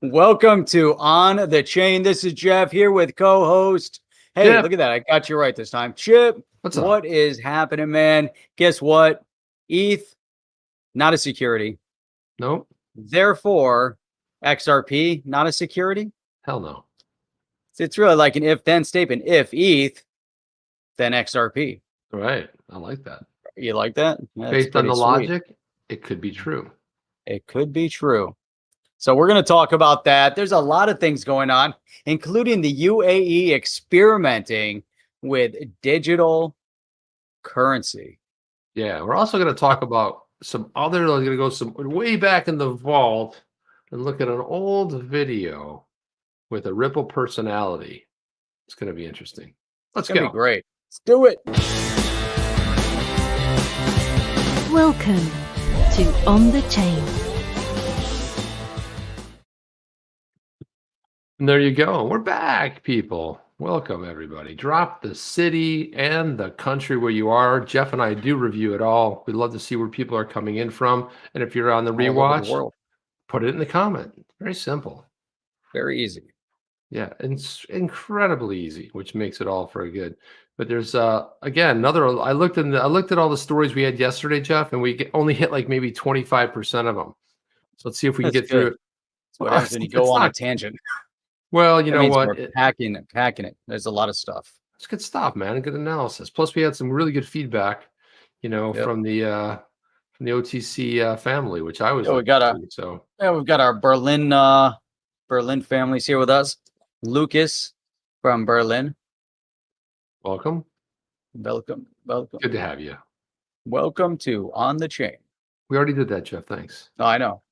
Welcome to On the Chain. This is Jeff here with co-host. Hey, Chip. Look at that. I got you right this time. Chip, What's up? what is happening, man? Guess what? ETH, not a security. Nope. Therefore, XRP, not a security. Hell no. It's really like an if-then statement. If ETH, then XRP. Right. I like that. You like that? That's Based on the pretty sweet. logic, it could be true. It could be true. So we're going to talk about that. There's a lot of things going on, including the UAE experimenting with digital currency. Yeah. We're also going to talk about some other, we're going to go some way back in the vault and look at an old video with a Ripple personality. It's going to be interesting. Let's It's going go. to be great. Let's do it. Welcome to On the Chain. And there you go. We're back, people. Welcome, everybody. Drop the city and the country where you are. Jeff and I do review it all. We'd love to see where people are coming in from. And if you're on the All over the rewatch, world. put it in the comment. Very simple. Very easy. Yeah, and it's incredibly easy, which makes it all very good. But there's again another. I looked at all the stories we had yesterday, Jeff, and we only hit like maybe 25% of them. So let's see if we can That's get through good. it. That's what happens when you go on a tangent. Well, you That know means what? we're packing it. There's a lot of stuff. It's good stuff, man. Good analysis. Plus, we had some really good feedback, Yep. from the OTC family, which I was. Yeah, we've got our Berlin families here with us. Lucas from Berlin. Welcome. Welcome. Good to have you. Welcome to On the Chain. We already did that, Jeff. Thanks. Oh, I know.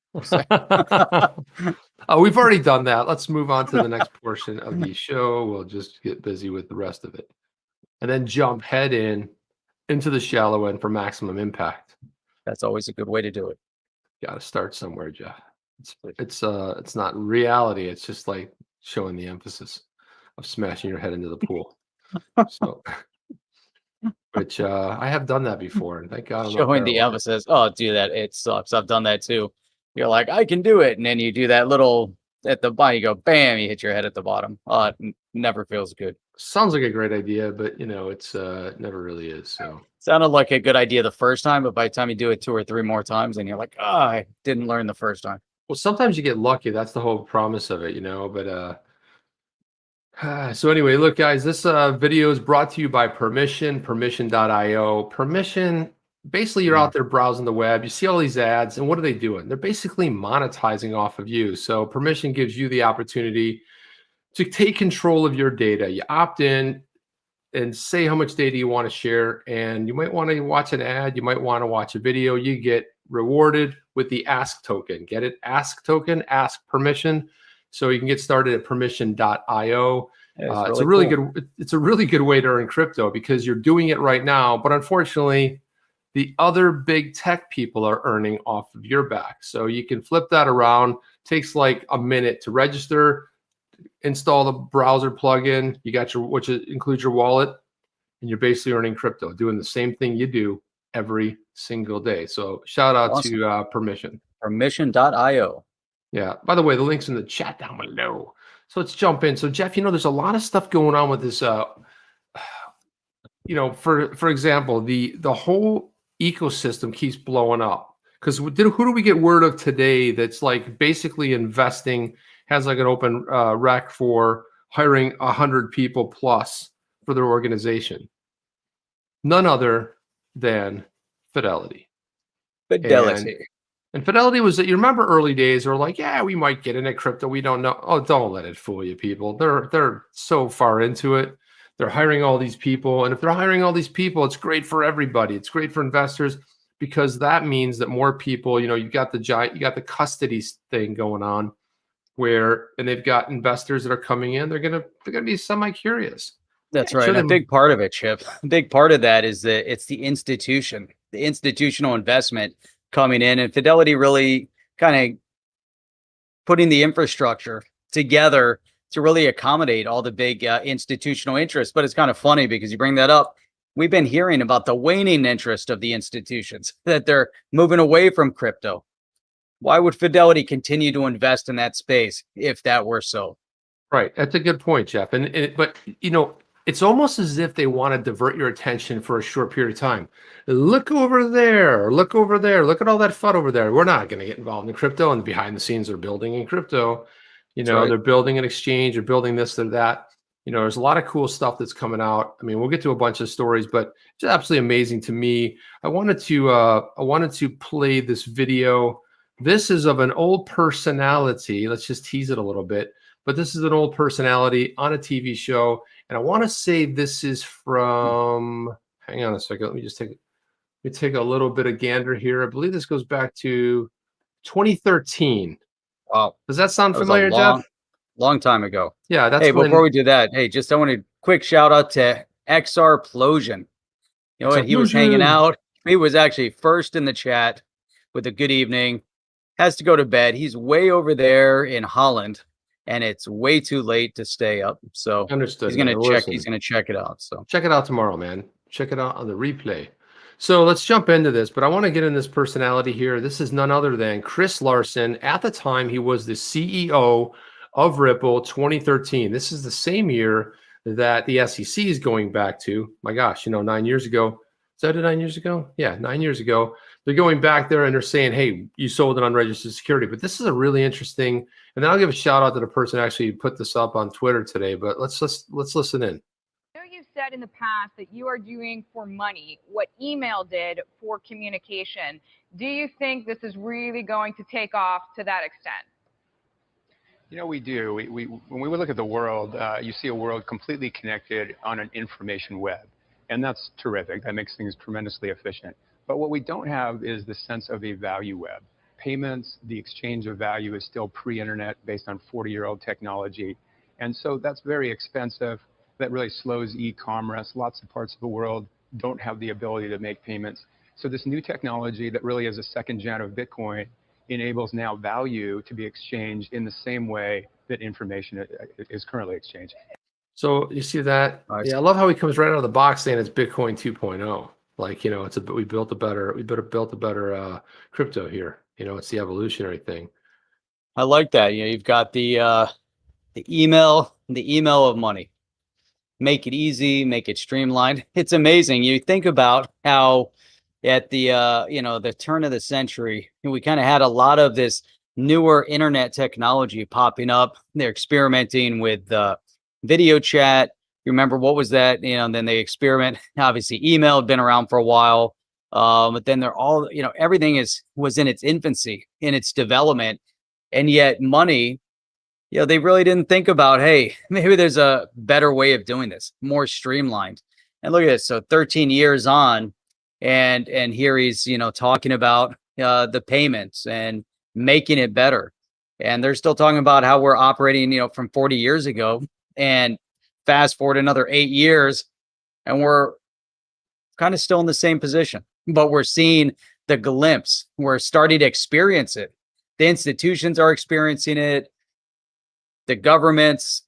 We've already done that. Let's move on to the next portion of the show. We'll just get busy with the rest of it, and then jump head into the shallow end for maximum impact. That's always a good way to do it. Got to start somewhere, Jeff. It's not reality. It's just like showing the emphasis of smashing your head into the pool. So, which I have done that before, and thank God. I'm not Showing the paralyzed. emphasis. Oh, do that. It sucks. I've done that too. You're like, I can do it. And then you do that little at the bottom, you go, bam, you hit your head at the bottom. Oh, it never feels good. Sounds like a great idea, but it's it never really is. So Sounded like a good idea the first time, but by the time you do it 2 or 3 more times, and you're like, oh, I didn't learn the first time. well, sometimes you get lucky. That's the whole promise of it, But so anyway, look, guys, this video is brought to you by permission.io. Permission, basically, you're out there browsing the web. You see all these ads, and what are they doing? They're basically monetizing off of you. So permission gives you the opportunity to take control of your data. You opt in and say how much data you want to share, and you might want to watch an ad. You might want to watch a video. You get rewarded with the ask token. Get it? Ask token, ask permission. So you can get started at permission.io. Yeah, It's a really good way to earn crypto because you're doing it right now. But unfortunately, the other big tech people are earning off of your back. So you can flip that around. Takes like a minute to register, install the browser plugin. You got which includes your wallet, and you're basically earning crypto, doing the same thing you do every single day. So shout out to Permission. Permission.io. Yeah. By the way, the link's in the chat down below. So let's jump in. So Jeff, there's a lot of stuff going on with this. For example, the whole ecosystem keeps blowing up because who do we get word of today that's like basically investing, has like an open rec for hiring 100 people plus for their organization? None other than Fidelity. And Fidelity was, you remember early days, they were like, yeah, we might get into crypto. We don't know. Oh, don't let it fool you, people. They're so far into it. They're hiring all these people. And if they're hiring all these people, it's great for everybody. It's great for investors because that means that more people, you got the custody thing going on and they've got investors that are coming in. They're gonna be semi-curious. That's right. A big part of it, Chip. A big part of that is that it's the institutional investment coming in, and Fidelity really kind of putting the infrastructure together to really accommodate all the big institutional interests. But it's kind of funny because you bring that up. We've been hearing about the waning interest of the institutions, that they're moving away from crypto. Why would Fidelity continue to invest in that space if that were so? Right. That's a good point, Jeff. But you know, it's almost as if they want to divert your attention for a short period of time. Look over there. Look over there. Look at all that FUD over there. We're not going to get involved in crypto, and behind the scenes they're building in crypto. You That's know, right. they're building an exchange, they're building this, they're that. You know, there's a lot of cool stuff that's coming out. I mean, we'll get to a bunch of stories, but it's absolutely amazing to me. I wanted to play this video. This is of an old personality. Let's just tease it a little bit. But this is an old personality on a TV show. And I want to say this is from, hang on a second. Let me take a little bit of gander here. I believe this goes back to 2013. Wow. Does that sound That was familiar, a long, Jeff? long time ago. Yeah, that's Hey, when before we do that, hey, just I want a quick shout out to XRplosion. You know what? He was hanging Explosion. out. He was actually first in the chat with a good evening. Has to go to bed. He's way over there in Holland, and it's way too late to stay up. So Understood. he's gonna man. check. Listen, He's gonna check it out. So check it out tomorrow, man. Check it out on the replay. So let's jump into this, but I want to get in this personality here. This is none other than Chris Larsen. At the time, he was the CEO of Ripple 2013. This is the same year that the SEC is going back to. My gosh, you know, 9 years ago. Is that 9 years ago? Yeah, 9 years ago. They're going back there and they're saying, hey, you sold an unregistered security. But this is a really interesting, and then I'll give a shout out to the person who actually put this up on Twitter today. But let's listen in. I know you've said in the past that you are doing for money what email did for communication. Do you think this is really going to take off to that extent? You know, we do. When we look at the world, you see a world completely connected on an information web. And that's terrific. That makes things tremendously efficient. But what we don't have is the sense of a value web. Payments, the exchange of value is still pre-internet based on 40-year-old technology. And so that's very expensive. That really slows e-commerce. Lots of parts of the world don't have the ability to make payments. So this new technology that really is a second gen of Bitcoin enables now value to be exchanged in the same way that information is currently exchanged. So you see that? Nice. Yeah, I love how he comes right out of the box saying it's Bitcoin 2.0. Like, you know, we built a better crypto here. You know, it's the evolutionary thing. I like that. You know, you've got the email of money. Make it easy, make it streamlined. It's amazing. You think about how at the you know, the turn of the century, we kind of had a lot of this newer internet technology popping up. They're experimenting with video chat. You remember what was that? You know, and then they experiment. Obviously, email had been around for a while, but then they're all, you know, everything was in its infancy, in its development, and yet money, you know, they really didn't think about, hey, maybe there's a better way of doing this, more streamlined. And look at this. So 13 years on, and here he's, you know, talking about the payments and making it better. And they're still talking about how we're operating, you know, from 40 years ago. And fast forward another 8 years, and we're kind of still in the same position. But we're seeing the glimpse. We're starting to experience it. The institutions are experiencing it. The governments,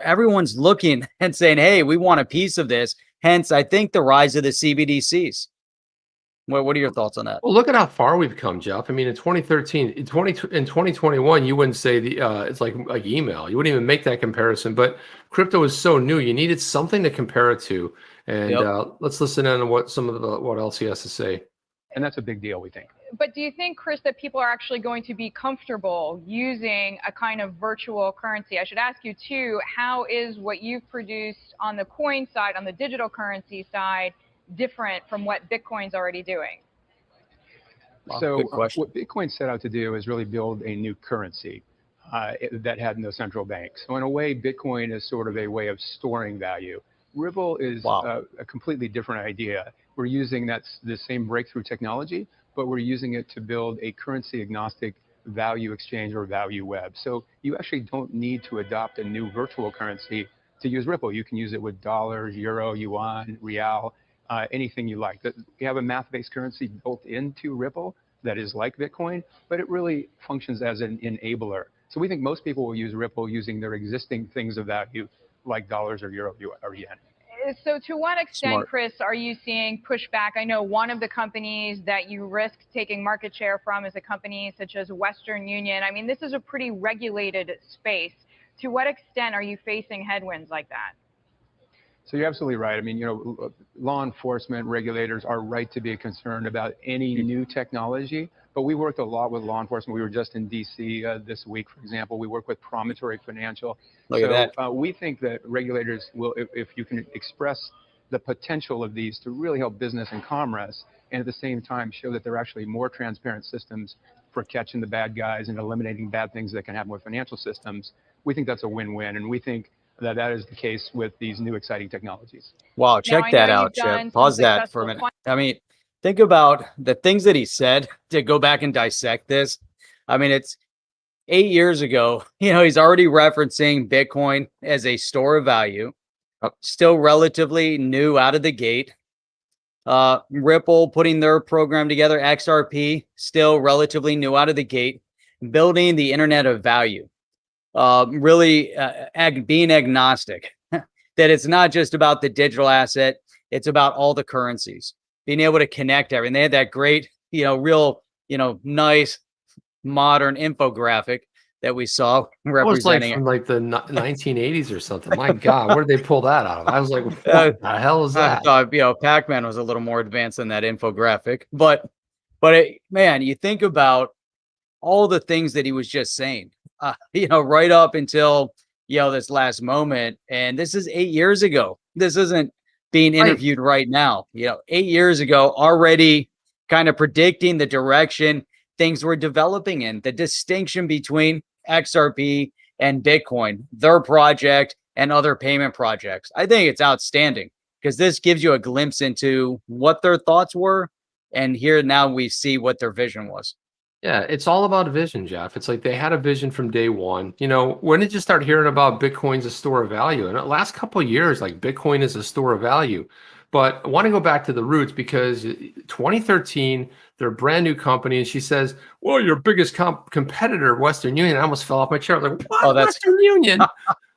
everyone's looking and saying, hey, we want a piece of this. Hence, I think the rise of the CBDCs. What are your thoughts on that? Well, look at how far we've come, Jeff. I mean, in 2013, in 2021, you wouldn't say it's like email. You wouldn't even make that comparison. But crypto is so new. You needed something to compare it to. And let's listen in on what else he has to say. And that's a big deal, we think. But do you think, Chris, that people are actually going to be comfortable using a kind of virtual currency? I should ask you, too, how is what you've produced on the coin side, on the digital currency side, different from what Bitcoin's already doing? Wow, So good question. what Bitcoin set out to do is really build a new currency that had no central bank. So in a way, Bitcoin is sort of a way of storing value. Ripple is a completely different idea. We're using the same breakthrough technology, but we're using it to build a currency agnostic value exchange or value web. So you actually don't need to adopt a new virtual currency to use Ripple. You can use it with dollars, euro, yuan, real, anything you like. We have a math-based currency built into Ripple that is like Bitcoin, but it really functions as an enabler. So we think most people will use Ripple using their existing things of value like dollars or euro or yen. So to what extent, Smart. Chris, are you seeing pushback? I know one of the companies that you risk taking market share from is a company such as Western Union. I mean, this is a pretty regulated space. To what extent are you facing headwinds like that? So you're absolutely right. I mean, you know, law enforcement regulators are right to be concerned about any new technology, but we worked a lot with law enforcement. We were just in DC this week, for example. We work with Promontory Financial. Look at that. We think that regulators will, if you can express the potential of these to really help business and commerce, and at the same time show that they're actually more transparent systems for catching the bad guys and eliminating bad things that can happen with financial systems, we think that's a win-win. And we think that that is the case with these new exciting technologies. Wow, check I that know out, you've done Chip. some Pause that for a successful minute. I mean, think about the things that he said to go back and dissect this. I mean, it's 8 years ago, you know, he's already referencing Bitcoin as a store of value, still relatively new out of the gate. Ripple putting their program together, XRP, still relatively new out of the gate, building the internet of value. Really being agnostic, that it's not just about the digital asset, it's about all the currencies, being able to connect everything. They had that great, you know, real, you know, nice modern infographic that we saw representing That was like from like the 1980s or something. My God, where did they pull that out of? I was like, what the hell is I that? thought, you know, Pac-Man was a little more advanced than that infographic, but man, you think about all the things that he was just saying, you know, right up until, you know, this last moment. And this is 8 years ago. This isn't being interviewed right now. You know, 8 years ago, already kind of predicting the direction things were developing in, the distinction between XRP and Bitcoin, their project and other payment projects. I think it's outstanding because this gives you a glimpse into what their thoughts were. And here now we see what their vision was. Yeah, it's all about vision, Jeff. It's like they had a vision from day one. You know, when did you start hearing about Bitcoin's a store of value? And the last couple of years, like Bitcoin is a store of value. But I want to go back to the roots because 2013, they're a brand new company. And she says, well, your biggest competitor, Western Union. I almost fell off my chair. I was like, what? Oh, that's Western Union?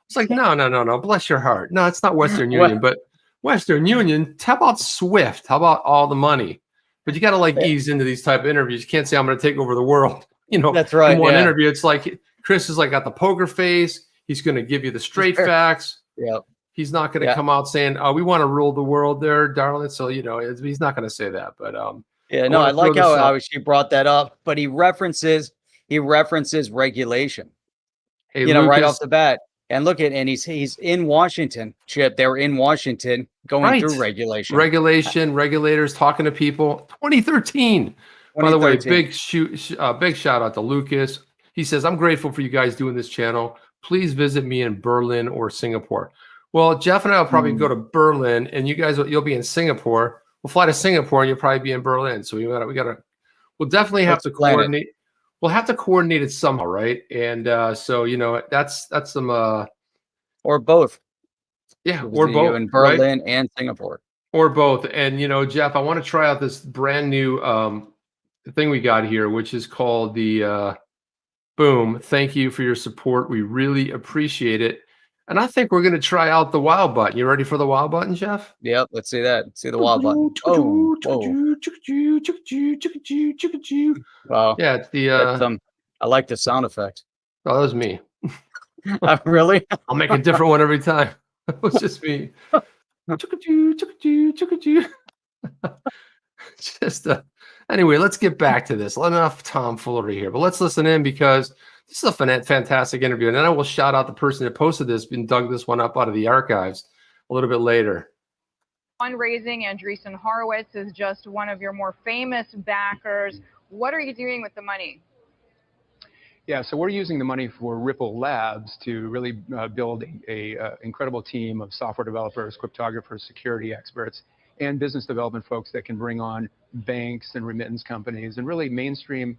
It's like, no. Bless your heart. No, it's not Western Union. But Western Union, how about Swift? How about all the money? But you got to like ease into these type of interviews. You can't say I'm going to take over the world. You know, that's right. In one interview, it's like Chris is like got the poker face. He's going to give you the straight facts. Yeah. He's not going to come out saying, "Oh, we want to rule the world, there, darling." So you know, he's not going to say that. But yeah, no, I like how she brought that up. But he references regulation. Hey, you know, Lucas, right off the bat. And look at, and he's in Washington, Chip. They were in Washington going through regulation. Regulators talking to people. 2013. By the way, big shout out to Lucas. He says, I'm grateful for you guys doing this channel. Please visit me in Berlin or Singapore. Well, Jeff and I will probably go to Berlin, and you'll be in Singapore. We'll fly to Singapore, and you'll probably be in Berlin. So we'll definitely have to coordinate. We'll have to coordinate it somehow, right? And so you know, that's some or both. Yeah, or both in Berlin and Singapore. Or both. And you know, Jeff, I want to try out this brand new thing we got here, which is called the Boom. Thank you for your support. We really appreciate it. And I think we're going to try out the wow button. You ready for the wow button, Jeff? Yep. Let's see that. Let's see the wow button. Oh, wow. Yeah, it's the I like the sound effect. Oh, that was me. Really? I'll make a different one every time. It was just me. Just anyway, let's get back to this. Enough tomfoolery here, but let's listen in because this is a fantastic interview. And then I will shout out the person that posted this and dug this one up out of the archives a little bit later. Fundraising, Andreessen Horowitz is just one of your more famous backers. What are you doing with the money? Yeah, so we're using the money for Ripple Labs to really build a incredible team of software developers, cryptographers, security experts, and business development folks that can bring on banks and remittance companies and really mainstream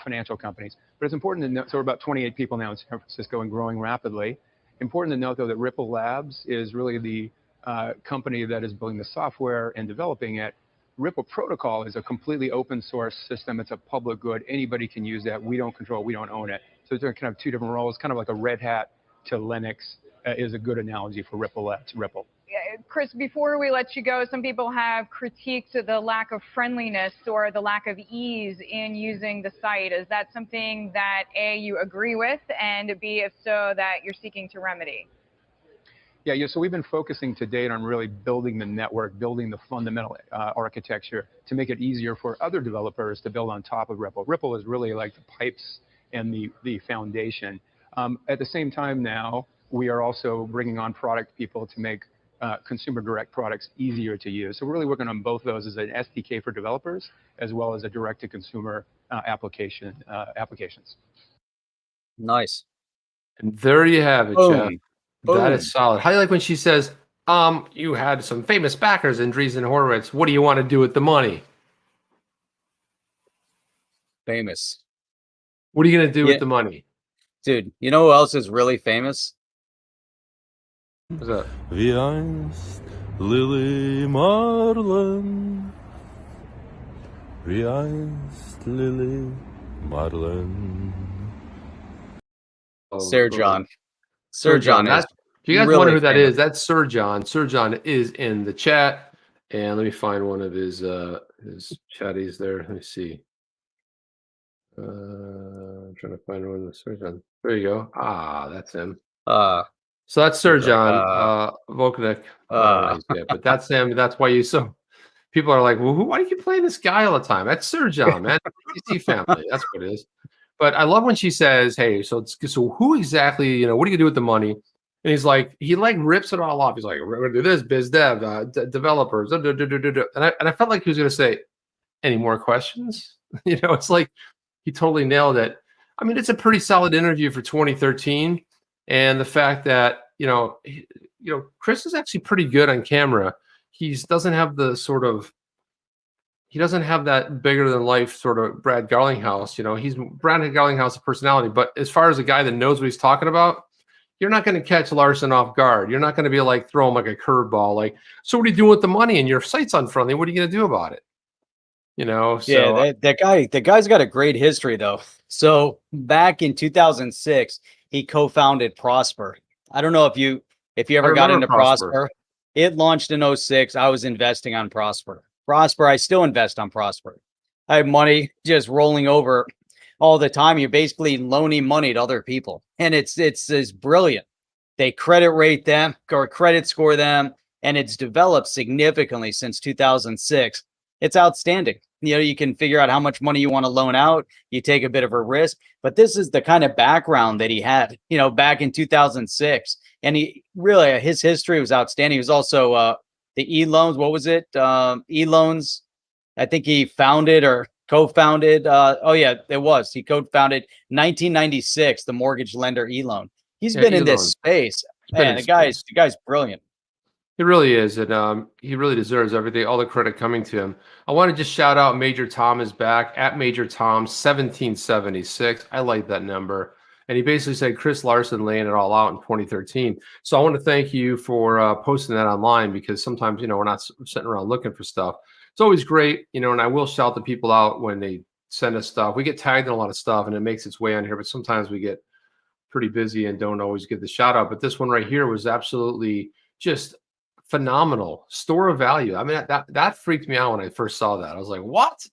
financial companies. But it's important to note, so we're about 28 people now in San Francisco and growing rapidly. Important to note, though, that Ripple Labs is really the company that is building the software and developing it. Ripple Protocol is a completely open source system. It's a public good. Anybody can use that. We don't control, we don't own it. So they're kind of two different roles, kind of like a Red Hat to Linux is a good analogy for Ripple Labs. Ripple. Yeah, Chris, before we let you go, some people have critiques of the lack of friendliness or the lack of ease in using the site. Is that something that A, you agree with, and B, if so, that you're seeking to remedy? Yeah, so we've been focusing to date on really building the network, building the fundamental architecture to make it easier for other developers to build on top of Ripple. Ripple is really like the pipes and the foundation. At the same time now, we are also bringing on product people to make consumer direct products easier to use. So we're really working on both those as an SDK for developers, as well as a direct-to-consumer applications. Nice. And there you have it, Jeff. Boom. That is solid. How do you like when she says, you had some famous backers, Andreessen Horowitz. What do you want to do with the money? Famous. What are you going to do with the money? Dude, you know who else is really famous? What's that? Wie einst Lily Marlin. Wie einst Lily Marlin. Sir John. Sir John. If you guys really wonder who that famous. is, that's Sir John. Sir John is in the chat. And let me find one of his chatties there. Let me see. I'm trying to find one of the Sir John. There you go. Ah, that's him. So that's Sir John Volkanek. But that's him. That's why people are like, well, why do you keep playing this guy all the time? That's Sir John, man. DC family. That's what it is. But I love when she says, hey, so who exactly, what are you gonna do with the money? And he's like, he rips it all off. He's like, we're gonna do this, biz dev, developers, and I felt like he was gonna say, any more questions? It's like he totally nailed it. I mean, it's a pretty solid interview for 2013. And the fact that, Chris is actually pretty good on camera. He doesn't have that bigger than life sort of Brad Garlinghouse. He's Brad Garlinghouse a personality, but as far as a guy that knows what he's talking about, you're not going to catch Larsen off guard. You're not going to be like throw him like a curveball. Like, so what are you doing with the money and your site's unfriendly? What are you going to do about it? So yeah, that guy's got a great history though. So back in 2006, he co-founded Prosper. I don't know if you ever got into Prosper. It launched in 06. I was investing on Prosper. I still invest on Prosper. I have money just rolling over all the time. You're basically loaning money to other people. And it's brilliant. They credit rate them or credit score them. And it's developed significantly since 2006. It's outstanding. You can figure out how much money you want to loan out. You take a bit of a risk, but this is the kind of background that he had, back in 2006. And his history was outstanding. He was also the E-loans. What was it? E-loans. I think he founded or co-founded. He co-founded 1996, the mortgage lender E-loan. He's been in this space. Man, the guy's brilliant. He really is, and he really deserves everything, all the credit coming to him. I want to just shout out Major Tom is back at Major Tom 1776. I like that number, and he basically said Chris Larsen laying it all out in 2013. So I want to thank you for posting that online, because sometimes we're not sitting around looking for stuff. It's always great, and I will shout the people out when they send us stuff. We get tagged in a lot of stuff, and it makes its way on here, but sometimes we get pretty busy and don't always get the shout out. But this one right here was absolutely just phenomenal store of value. I mean, that freaked me out when I first saw that. I was like, what?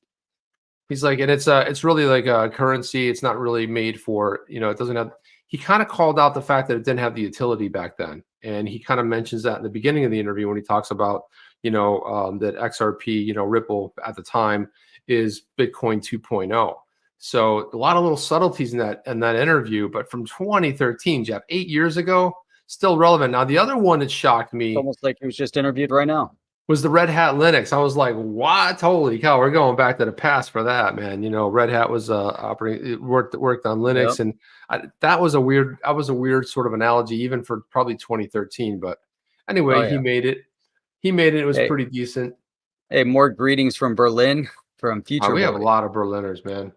He's like, and it's really like a currency. It's not really made for, it doesn't have, he kind of called out the fact that it didn't have the utility back then. And he kind of mentions that in the beginning of the interview when he talks about, that XRP, Ripple at the time is Bitcoin 2.0. So a lot of little subtleties in that interview, but from 2013, Jeff, 8 years ago, still relevant. Now, the other one that shocked me, It's almost like he was just interviewed right now, was the Red Hat Linux. I was like, what? Holy cow, we're going back to the past for that, man. Red Hat was worked on Linux. Yep. And that was a weird sort of analogy, even for probably 2013. But anyway, he made it. It was pretty decent. Hey, more greetings from Berlin, from Future. We have a lot of Berliners, man.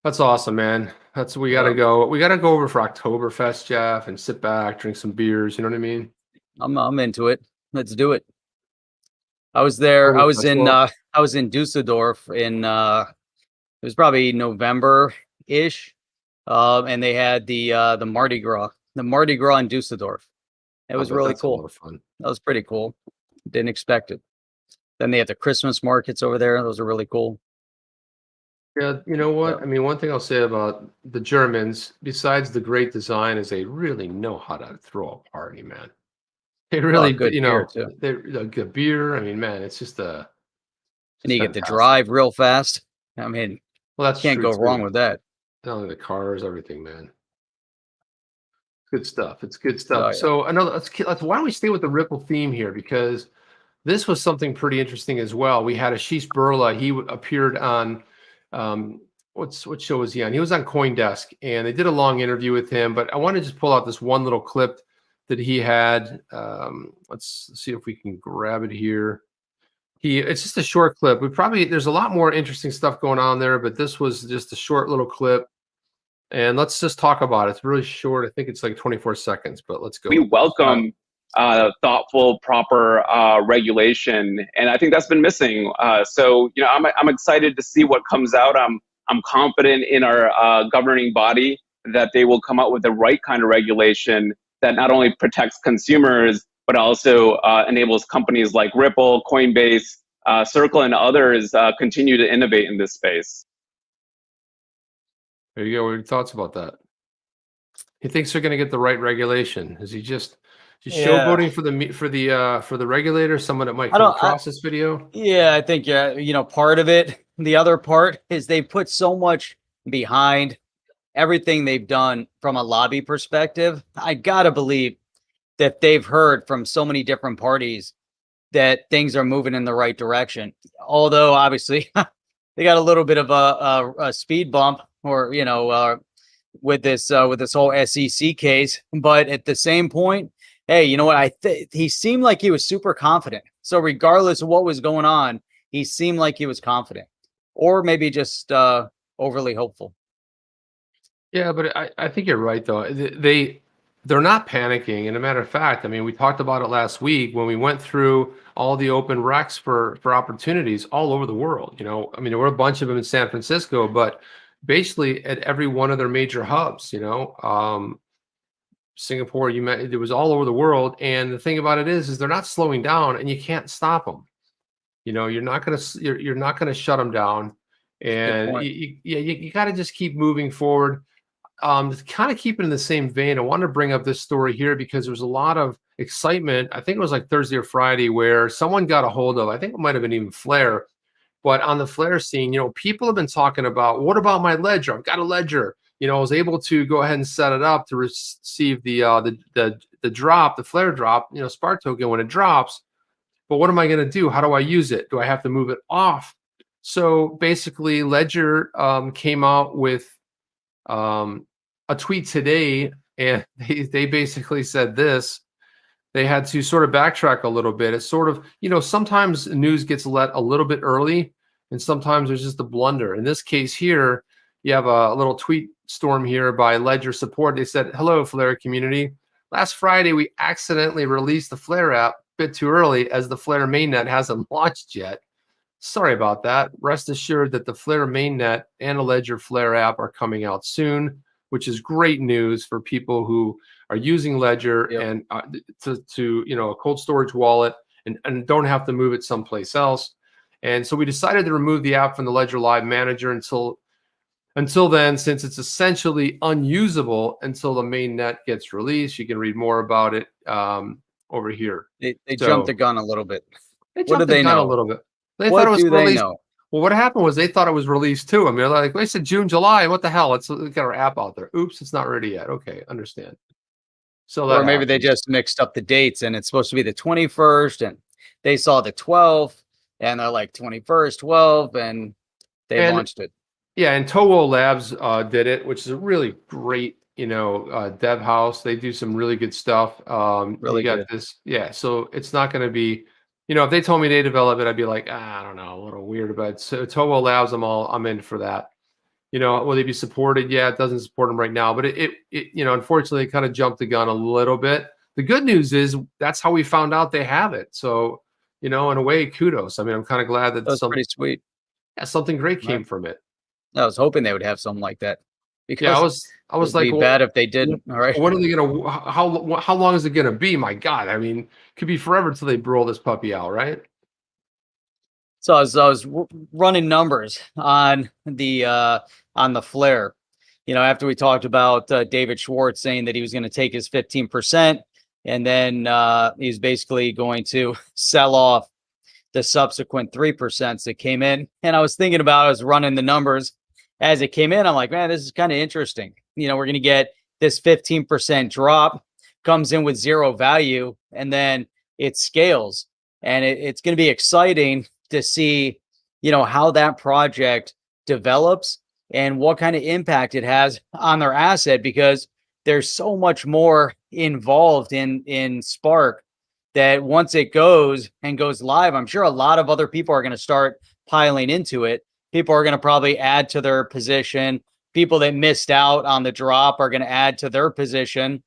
That's awesome, man. We gotta go. We gotta go over for Oktoberfest, Jeff, and sit back, drink some beers. You know what I mean? I'm into it. Let's do it. I was there. I was in Dusseldorf in it was probably November-ish, and they had the Mardi Gras in Dusseldorf. It was but really that's a lot cool. of fun. That was pretty cool. Didn't expect it. Then they have the Christmas markets over there. Those are really cool. Yeah, you know what? Yeah. I mean, one thing I'll say about the Germans, besides the great design, is they really know how to throw a party, man. They really, Good beer too. they're good beer. I mean, man, it's just And just you get to fantastic. drive real fast. I mean, Well, that's can't true go wrong too. with that. Not only the cars, everything, man. Good stuff. It's good Oh, stuff. yeah. So let's why don't we stay with the Ripple theme here, because this was something pretty interesting as well. We had Ashish Burla. He appeared on what show was he on? He was on CoinDesk, and they did a long interview with him. But I want to just pull out this one little clip that he had. Let's see if we can grab it here. It's just a short clip. There's a lot more interesting stuff going on there, but this was just a short little clip. And let's just talk about it. It's really short. I think it's like 24 seconds, but let's go. We welcome thoughtful, proper regulation, and I think that's been missing. So, I'm excited to see what comes out. I'm confident in our governing body that they will come out with the right kind of regulation that not only protects consumers but also enables companies like Ripple, Coinbase, Circle, and others continue to innovate in this space. There you go. What are your thoughts about that? He thinks they're going to get the right regulation. Is he just showboating for the regulator? Someone that might come across this video. Yeah, I think part of it. The other part is they put so much behind everything they've done from a lobby perspective. I gotta believe that they've heard from so many different parties that things are moving in the right direction. Although obviously they got a little bit of a speed bump, or with this whole SEC case. But at the same point, hey, you know what? He seemed like he was super confident. So regardless of what was going on, he seemed like he was confident, or maybe just overly hopeful. Yeah, but I think you're right though. They're not panicking. And a matter of fact, I mean, we talked about it last week when we went through all the open recs for opportunities all over the world. I mean, there were a bunch of them in San Francisco, but basically at every one of their major hubs, Singapore, it was all over the world. And the thing about it is they're not slowing down, and you can't stop them. You're not going to shut them down, and you got to just keep moving forward. Kind of keep it in the same vein, I want to bring up this story here because there was a lot of excitement. I think it was like Thursday or Friday where someone got a hold of, I think it might have been even Flare, but on the Flare scene, people have been talking about, what about my ledger? I've got a ledger. I was able to go ahead and set it up to receive the drop, the Flare drop, Spark token when it drops. But what am I going to do? How do I use it? Do I have to move it off? So basically, Ledger came out with a tweet today, and they basically said this. They had to sort of backtrack a little bit. It's sort of, sometimes news gets let a little bit early, and sometimes there's just a blunder. In this case here, you have a little tweet storm here by Ledger support. They said, "Hello, Flare community. Last Friday, we accidentally released the Flare app a bit too early as the Flare mainnet hasn't launched yet. Sorry about that. Rest assured that the Flare mainnet and a Ledger Flare app are coming out soon," which is great news for people who are using Ledger and to a cold storage wallet and don't have to move it someplace else. And so we decided to remove the app from the Ledger Live Manager until then, since it's essentially unusable until the mainnet gets released. You can read more about it over here. They jumped the gun a little bit. What do they know? A little bit. They thought it was released. Well, what happened was they thought it was released too. I mean, like they said June, July. What the hell? Let's get our app out there. Oops, it's not ready yet. Okay, understand. So or maybe they just mixed up the dates, and it's supposed to be the 21st, and they saw the 12th, and they're like 21st, 12, and they launched it. Yeah, and Toho Labs did it, which is a really great, dev house. They do some really good stuff. Really got good. This, yeah. So it's not going to be. If they told me they develop it, I'd be like, I don't know, a little weird about it. So Toho Labs, I'm in for that. Will they be supported? Yeah, it doesn't support them right now, but it unfortunately, it kind of jumped the gun a little bit. The good news is that's how we found out they have it. So, in a way, kudos. I mean, I'm kind of glad that That's pretty sweet. Yeah, something great came from it. I was hoping they would have something like that, because Yeah, I was it'd like, be well, bad if they didn't. All right. what are they gonna? How long is it gonna be? My God, I mean, could be forever till they roll this puppy out, right? So I was running numbers on the flare, after we talked about David Schwartz saying that he was going to take his 15%, and then he's basically going to sell off the subsequent 3% that came in. And I was running the numbers as it came in. I'm like, man, this is kind of interesting. We're going to get this 15% drop, comes in with zero value, and then it scales. And it's going to be exciting to see, how that project develops and what kind of impact it has on their asset, because there's so much more involved in Spark that once it goes live, I'm sure a lot of other people are going to start piling into it. People are going to probably add to their position. People that missed out on the drop are going to add to their position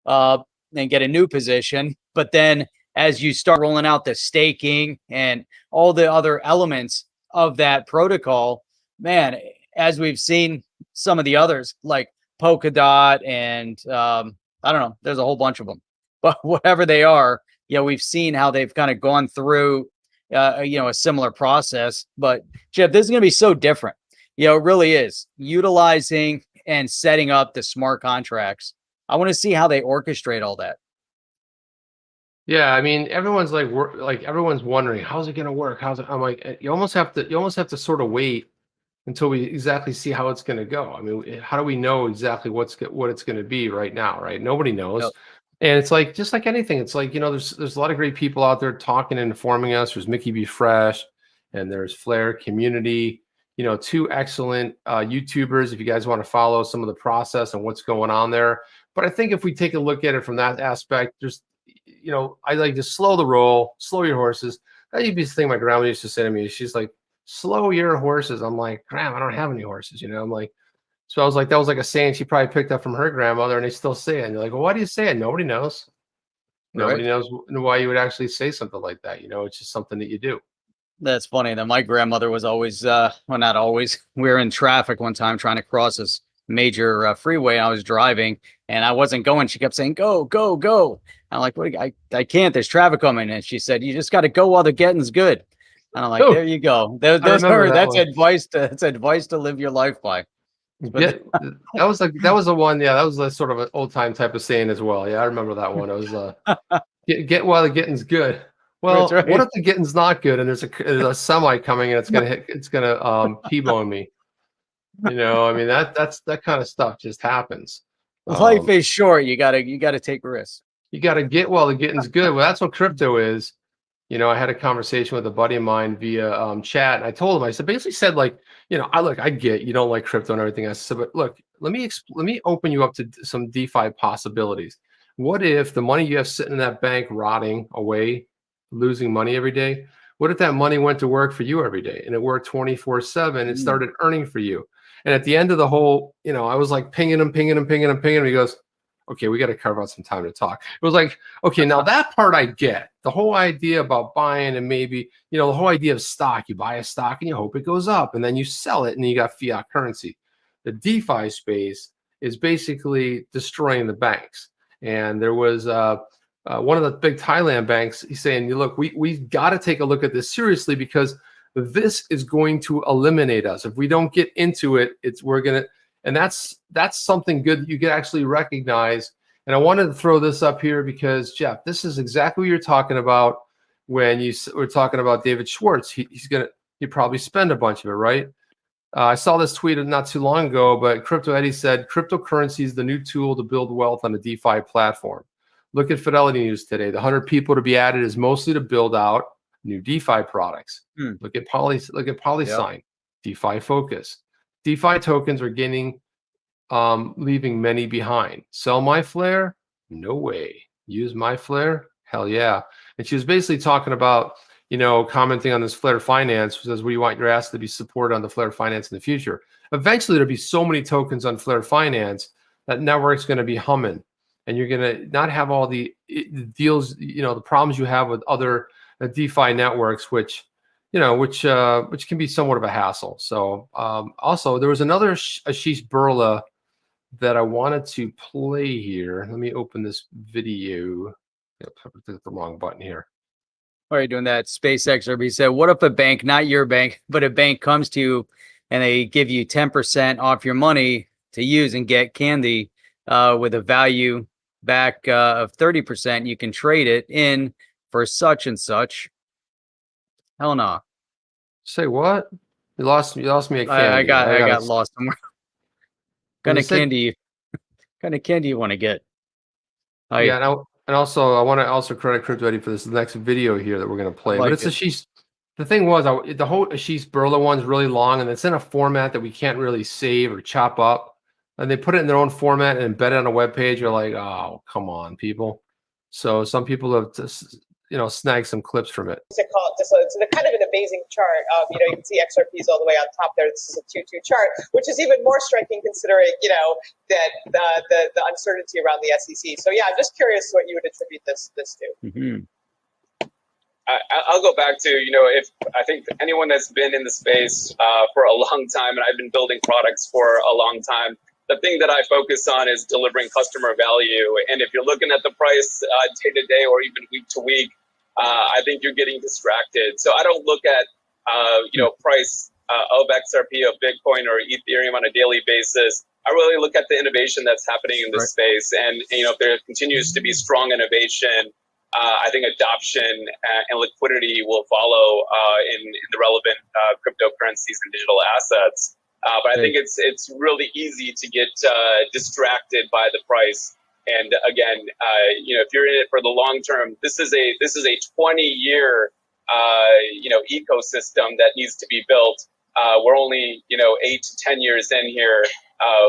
and get a new position. But then as you start rolling out the staking and all the other elements of that protocol, man, as we've seen some of the others like Polkadot and I don't know, there's a whole bunch of them, but whatever they are, we've seen how they've kind of gone through, a similar process. But Jeff, this is going to be so different. It really is, utilizing and setting up the smart contracts. I want to see how they orchestrate all that. Yeah, I mean, everyone's everyone's wondering, how's it going to work? I'm like, you almost have to sort of wait until we exactly see how it's going to go. I mean, how do we know exactly what it's going to be right now, right? Nobody knows. Yep. And it's like, just like anything, it's like, there's a lot of great people out there talking and informing us. There's Mickey B. Fresh, and there's Flare Community, two excellent YouTubers, if you guys want to follow some of the process and what's going on there. But I think if we take a look at it from that aspect, there's, I like to slow the roll, slow your horses. That used to be the thing my grandma used to say to me. She's like, slow your horses. I'm like, Grandma, I don't have any horses, I'm like, so I was like, that was like a saying she probably picked up from her grandmother, and they still say it. And you're like, well, why do you say it? Nobody knows. Nobody knows why you would actually say something like that. It's just something that you do. That's funny that my grandmother was always, well, not always. We were in traffic one time trying to cross this major freeway. I was driving and I wasn't going. She kept saying, go, go, go. I'm like, what? I can't. There's traffic coming. And she said, you just got to go while the getting's good. And I'm like, there you go. That's advice. That's advice to live your life by. Yeah, that was the one. Yeah, that was a sort of an old time type of saying as well. Yeah, I remember that one. It was get while the getting's good. Well, right. What if the getting's not good and there's a semi coming and it's gonna T-bone me? I mean, that kind of stuff just happens. Life is short. You gotta take risks. You gotta get while the getting's good. Well, that's what crypto is. I had a conversation with a buddy of mine via chat, and I told him, I basically said, like, I get you don't like crypto and everything. I said, but look, let me open you up to some DeFi possibilities. What if the money you have sitting in that bank rotting away, losing money every day? What if that money went to work for you every day and it worked 24/7 and started earning for you? And at the end of the whole, I was like pinging him. He goes, okay, we got to carve out some time to talk. It was like, okay, now that part I get. The whole idea about buying and maybe, the whole idea of stock. You buy a stock and you hope it goes up and then you sell it and you got fiat currency. The DeFi space is basically destroying the banks. And there was one of the big Thailand banks, he's saying, look, we've got to take a look at this seriously because this is going to eliminate us. If we don't get into it, and that's something good that you can actually recognize. And I wanted to throw this up here because, Jeff, this is exactly what you're talking about when you were talking about David Schwartz. He'd probably spend a bunch of it, right? I saw this tweet not too long ago, but Crypto Eddie said, cryptocurrency is the new tool to build wealth on a DeFi platform. Look at Fidelity News today. The 100 people to be added is mostly to build out new DeFi products. Look at PolySign, DeFi Focus. DeFi tokens are leaving many behind. Sell my Flare? No way. Use my Flare? Hell yeah. And she was basically talking about, commenting on this Flare Finance, says we want your ass to be supported on the Flare Finance in the future. Eventually, there'll be so many tokens on Flare Finance that network's going to be humming, and you're going to not have all the deals, the problems you have with other DeFi networks, which can be somewhat of a hassle. So also there was another Ashish Burla that I wanted to play here. Let me open this video. Yep, I clicked the wrong button here. Why are you doing that? Space XRP said, what if a bank, not your bank, but a bank comes to you and they give you 10% off your money to use and get candy with a value back of 30%? You can trade it in for such and such. Hell no. Say what? You lost me at candy. I got lost somewhere. Kind of candy you want to get? Yeah, and also I want to also credit Crypto Eddie for this next video here that we're gonna play. But it's the thing was the whole Ashish Burla one's really long, and it's in a format that we can't really save or chop up. And they put it in their own format and embed it on a web page. You're like, oh, come on, people. So some people have just, snagged some clips from it. To call it, so it's kind of an amazing chart. You can see XRPs all the way on top there. This is a 2-2 chart, which is even more striking considering, that the uncertainty around the SEC. So yeah, I'm just curious what you would attribute this to. Mm-hmm. I'll go back to, if I think anyone that's been in the space for a long time, and I've been building products for a long time, the thing that I focus on is delivering customer value. And if you're looking at the price day to day or even week to week, I think you're getting distracted. So I don't look at, price of XRP, of Bitcoin or Ethereum on a daily basis. I really look at the innovation that's happening in this space. And, if there continues to be strong innovation, I think adoption and liquidity will follow in the relevant cryptocurrencies and digital assets. But I think it's really easy to get distracted by the price. And again, if you're in it for the long term, this is a 20-year ecosystem that needs to be built. We're only 8 to 10 years in here,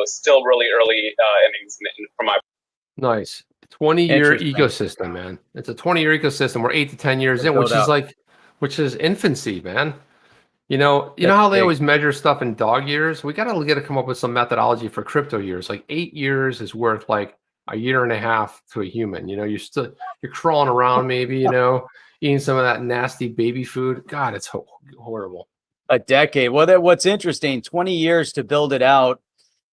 still really early innings from my. Nice. 20-year ecosystem, man. It's a 20-year ecosystem. We're 8 to 10 years in, which is infancy, man. You know how they always measure stuff in dog years? We got to come up with some methodology for crypto years. Like 8 years is worth like a year and a half to a human. You're crawling around maybe, eating some of that nasty baby food. God, it's horrible. A decade. Well, what's interesting, 20 years to build it out.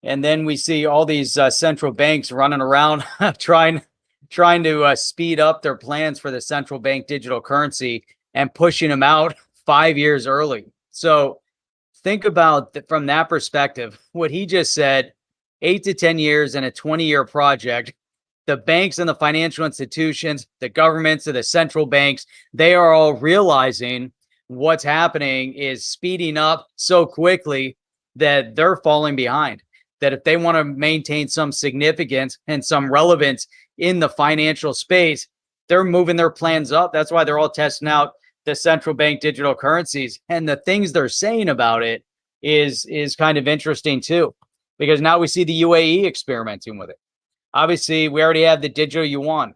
And then we see all these central banks running around trying to speed up their plans for the central bank digital currency and pushing them out 5 years early. So think about from that perspective, what he just said, 8 to 10 years and a 20-year project. The banks and the financial institutions, the governments and the central banks, they are all realizing what's happening is speeding up so quickly that they're falling behind. That if they want to maintain some significance and some relevance in the financial space, they're moving their plans up. That's why they're all testing out the central bank digital currencies. And the things they're saying about it is kind of interesting too, because now we see the UAE experimenting with it. Obviously, we already have the digital yuan.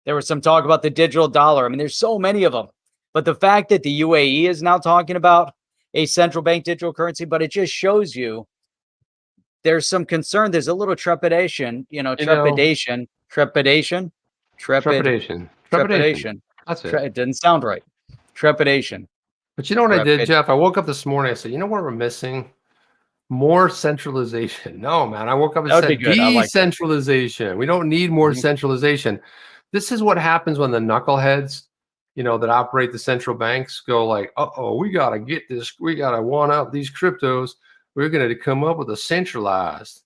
There was some talk about the digital dollar. I mean, there's so many of them. But the fact that the UAE is now talking about a central bank digital currency, but it just shows you there's some concern. There's a little trepidation, trepidation. That's it. It didn't sound right. Trepidation. But you know what I did, Jeff? I woke up this morning. I said, you know what we're missing? More centralization. No, man. I woke up and said decentralization. We don't need more centralization. This is what happens when the knuckleheads, that operate the central banks go like, we got to get this. We got to one up these cryptos. We're going to come up with a centralized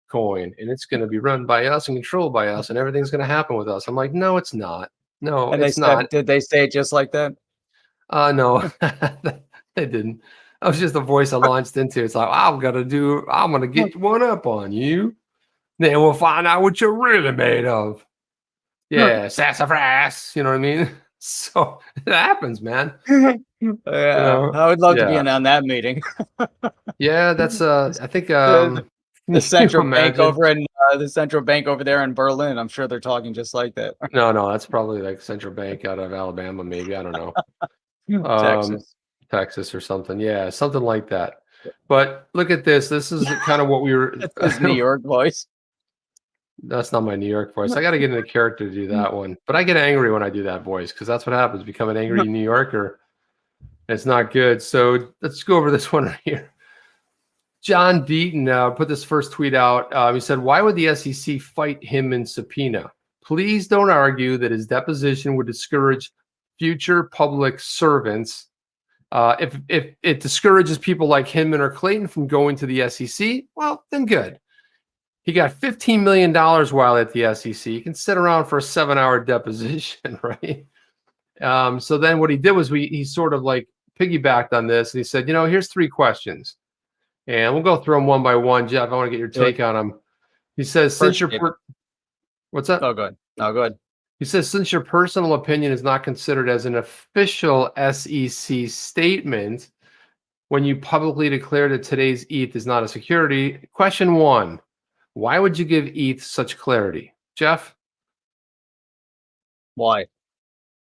coin, and it's going to be run by us and controlled by us, and everything's going to happen with us. I'm like, no, it's not. No, and it's not. Did they say it just like that? No, they didn't. That was just the voice I launched into. It's like, I'm going to get one up on you. Then we'll find out what you're really made of. Yeah, sassafras. You know what I mean? So it happens, man. Yeah, I would love to be in on that meeting. Yeah, that's I think the central bank over in the central bank over there in Berlin. I'm sure they're talking just like that. No, that's probably like central bank out of Alabama, maybe. I don't know. Texas or something. Yeah, something like that. But look at this. This is kind of what we were. That's New York voice. That's not my New York voice. I got to get into character to do that one. But I get angry when I do that voice because that's what happens. Become an angry New Yorker. It's not good. So let's go over this one right here. John Deaton put this first tweet out. He said, "Why would the SEC fight him in subpoena? Please don't argue that his deposition would discourage future public servants. If it discourages people like him or Clayton from going to the SEC, well, then good. He got $15 million while at the SEC. He can sit around for a 7-hour deposition, right?" So then what he did was he sort of like piggybacked on this, and he said, here's 3 questions. And we'll go through them one by one. Jeff, I want to get your take on them. He says, what's that? Oh, good. No, good. He says, since your personal opinion is not considered as an official SEC statement when you publicly declare that today's ETH is not a security, question 1, why would you give ETH such clarity? Jeff? Why?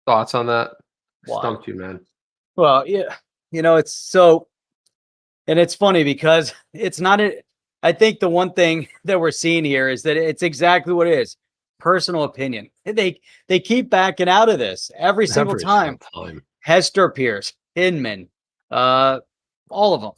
Thoughts on that? Why? Stumped you, man. Well, yeah, it's so, and it's funny because it's not I think the one thing that we're seeing here is that it's exactly what it is. Personal opinion. They keep backing out of this every single time. Hester Pierce, Hinman, all of them,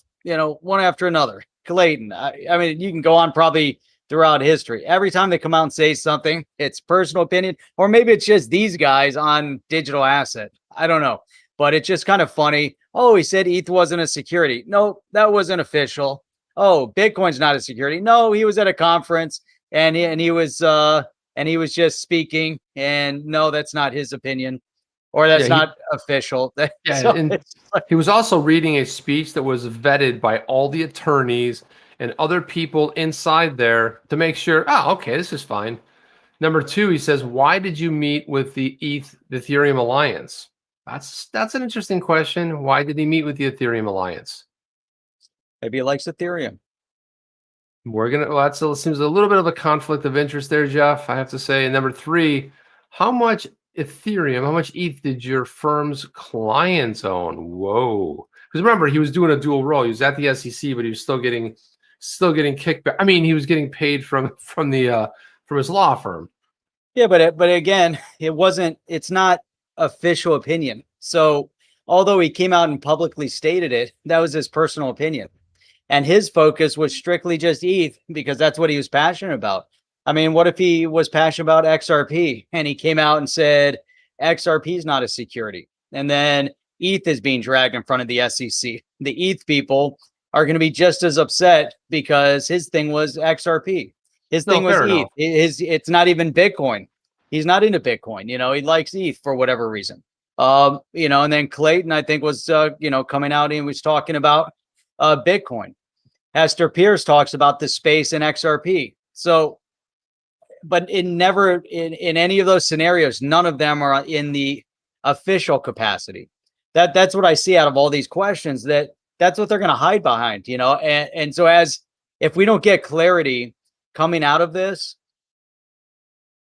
one after another. Clayton. I mean, you can go on probably throughout history. Every time they come out and say something, it's personal opinion, or maybe it's just these guys on digital asset. I don't know, but it's just kind of funny. Oh, he said ETH wasn't a security. No, that wasn't official. Oh, Bitcoin's not a security. No, he was at a conference and he was just speaking, and no, that's not his opinion, or that's not official. Yeah, and he was also reading a speech that was vetted by all the attorneys and other people inside there to make sure, okay, this is fine. Number 2, he says, why did you meet with the Ethereum Alliance? That's an interesting question. Why did he meet with the Ethereum Alliance? Maybe he likes Ethereum. That seems a little bit of a conflict of interest there, Jeff, I have to say. And number 3, how much ETH did your firm's clients own? Whoa. Because remember, he was doing a dual role. He was at the SEC, but he was still getting kickback. I mean, he was getting paid from his law firm. Yeah, but again, it's not official opinion. So although he came out and publicly stated it, that was his personal opinion. And his focus was strictly just ETH because that's what he was passionate about. I mean, what if he was passionate about XRP and he came out and said, XRP is not a security, and then ETH is being dragged in front of the SEC? The ETH people are going to be just as upset because his thing was XRP. His thing was ETH. It's not even Bitcoin. He's not into Bitcoin. He likes ETH for whatever reason. And then Clayton, I think, was, coming out and was talking about Bitcoin. Hester Pierce talks about the space in XRP. So, but in any of those scenarios, none of them are in the official capacity. That's what I see out of all these questions, that's what they're going to hide behind, and so if we don't get clarity coming out of this,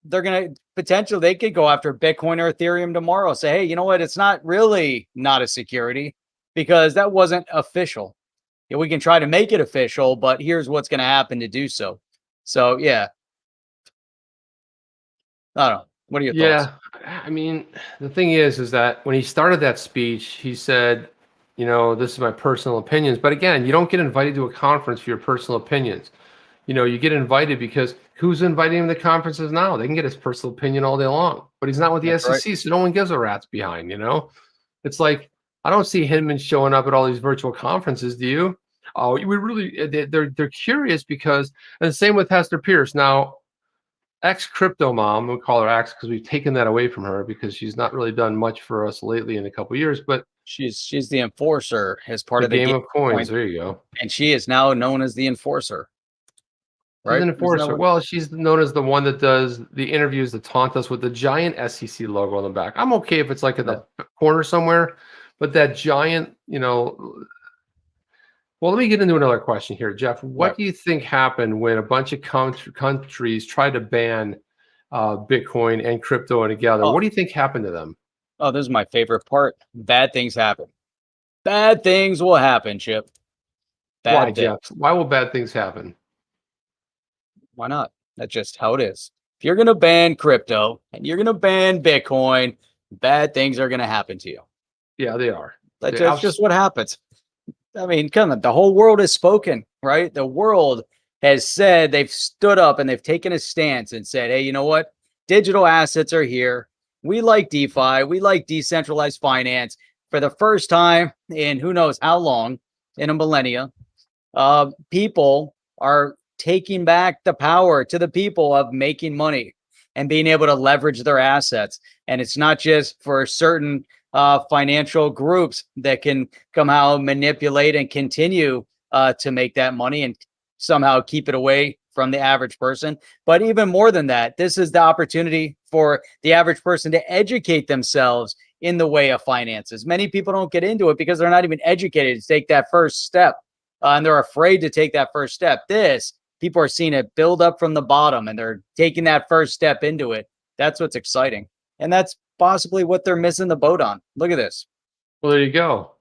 they're going to they could go after Bitcoin or Ethereum tomorrow, say, hey, you know what? It's not really not a security because that wasn't official. We can try to make it official, but here's what's going to happen to do so. So, yeah. I don't know. What are your thoughts? Yeah, I mean, the thing is that when he started that speech, he said, this is my personal opinions. But again, you don't get invited to a conference for your personal opinions. You get invited because who's inviting him to conferences now? They can get his personal opinion all day long. But he's not with the SEC, right. So no one gives a rat's behind, It's like, I don't see Hinman showing up at all these virtual conferences, do you? Oh, they're curious because, and the same with Hester Pierce. Now, ex-crypto mom, we'll call her X because we've taken that away from her because she's not really done much for us lately in a couple of years, but she's the enforcer as part of the game of coins. There you go. And she is now known as the enforcer. Right? She's an enforcer. Well, she's known as the one that does the interviews that taunt us with the giant SEC logo on the back. I'm okay if it's like in the corner somewhere, but that giant, Well, let me get into another question here, Jeff. What do you think happened when a bunch of countries tried to ban Bitcoin and crypto together? What do you think happened to them? Oh, this is my favorite part. Bad things happen. Bad things will happen, Chip. Why, Jeff? Why will bad things happen? Why not? That's just how it is. If you're going to ban crypto and you're going to ban Bitcoin, bad things are going to happen to you. Yeah, they are. That's just what happens. I mean, come on, the whole world has spoken. right? The world has said, they've stood up and they've taken a stance and said, hey, you know what? Digital assets are here. We like DeFi. We like decentralized finance. For the first time in who knows how long, in a millennia, people are taking back the power to the people of making money and being able to leverage their assets. And it's not just for certain financial groups that can somehow manipulate and continue to make that money and somehow keep it away from the average person. But even more than that, this is the opportunity for the average person to educate themselves in the way of finances. Many people don't get into it because they're not even educated to take that first step. And they're afraid to take that first step. People are seeing it build up from the bottom and they're taking that first step into it. That's what's exciting. And that's possibly what they're missing the boat on. Look at this. Well, there you go.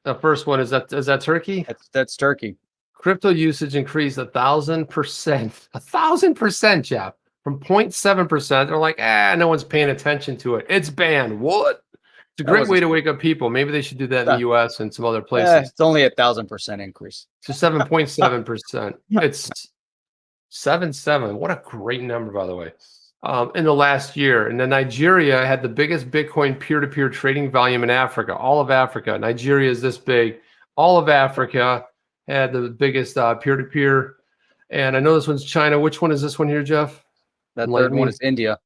The first one, is that Turkey? That's Turkey. Crypto usage increased 1,000%. 1,000%, Jeff. From 0.7%. They're like, no one's paying attention to it. It's banned. What? It's a great way to wake up people. Maybe they should do that in the US and some other places. It's only 1,000% increase. So 7.7%. It's 7.7. What a great number, by the way. In the last year. And then Nigeria had the biggest Bitcoin peer-to-peer trading volume in Africa. All of Africa. Nigeria is this big. All of Africa had the biggest peer-to-peer. And I know this one's China. Which one is this one here, Jeff? That third one is India.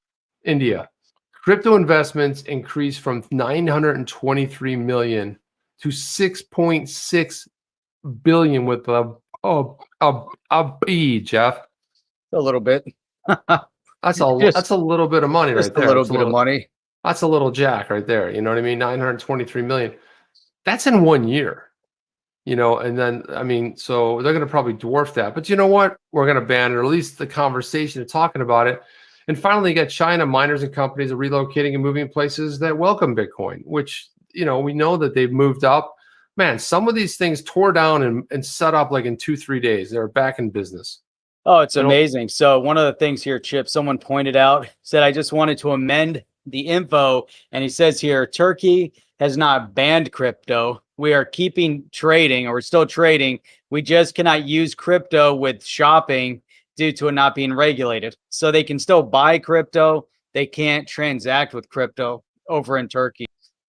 India. Crypto investments increased from 923 million to 6.6 billion with a B, Jeff. A little bit. That's a little bit of money right there. A little bit of money. That's a little jack right there. You know what I mean? 923 million. That's in 1 year. You know, and then, I mean, so they're going to probably dwarf that. But you know what? We're going to ban it, or at least the conversation of talking about it. And finally, you got China, miners and companies are relocating and moving places that welcome Bitcoin, which, you know, we know that they've moved up. Man, some of these things tore down and set up like in 2-3 days. They're back in business. Oh, it's amazing. So one of the things here, Chip, someone pointed out, said, I just wanted to amend the info. And he says here, Turkey has not banned crypto. We are keeping trading, or we're still trading. We just cannot use crypto with shopping due to it not being regulated. So they can still buy crypto. They can't transact with crypto over in Turkey.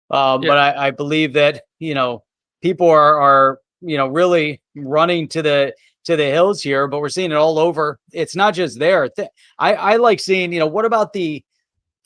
But I believe that, you know, people are, you know, really running to the hills here, but we're seeing it all over. It's not just there. I like seeing, you know, what about the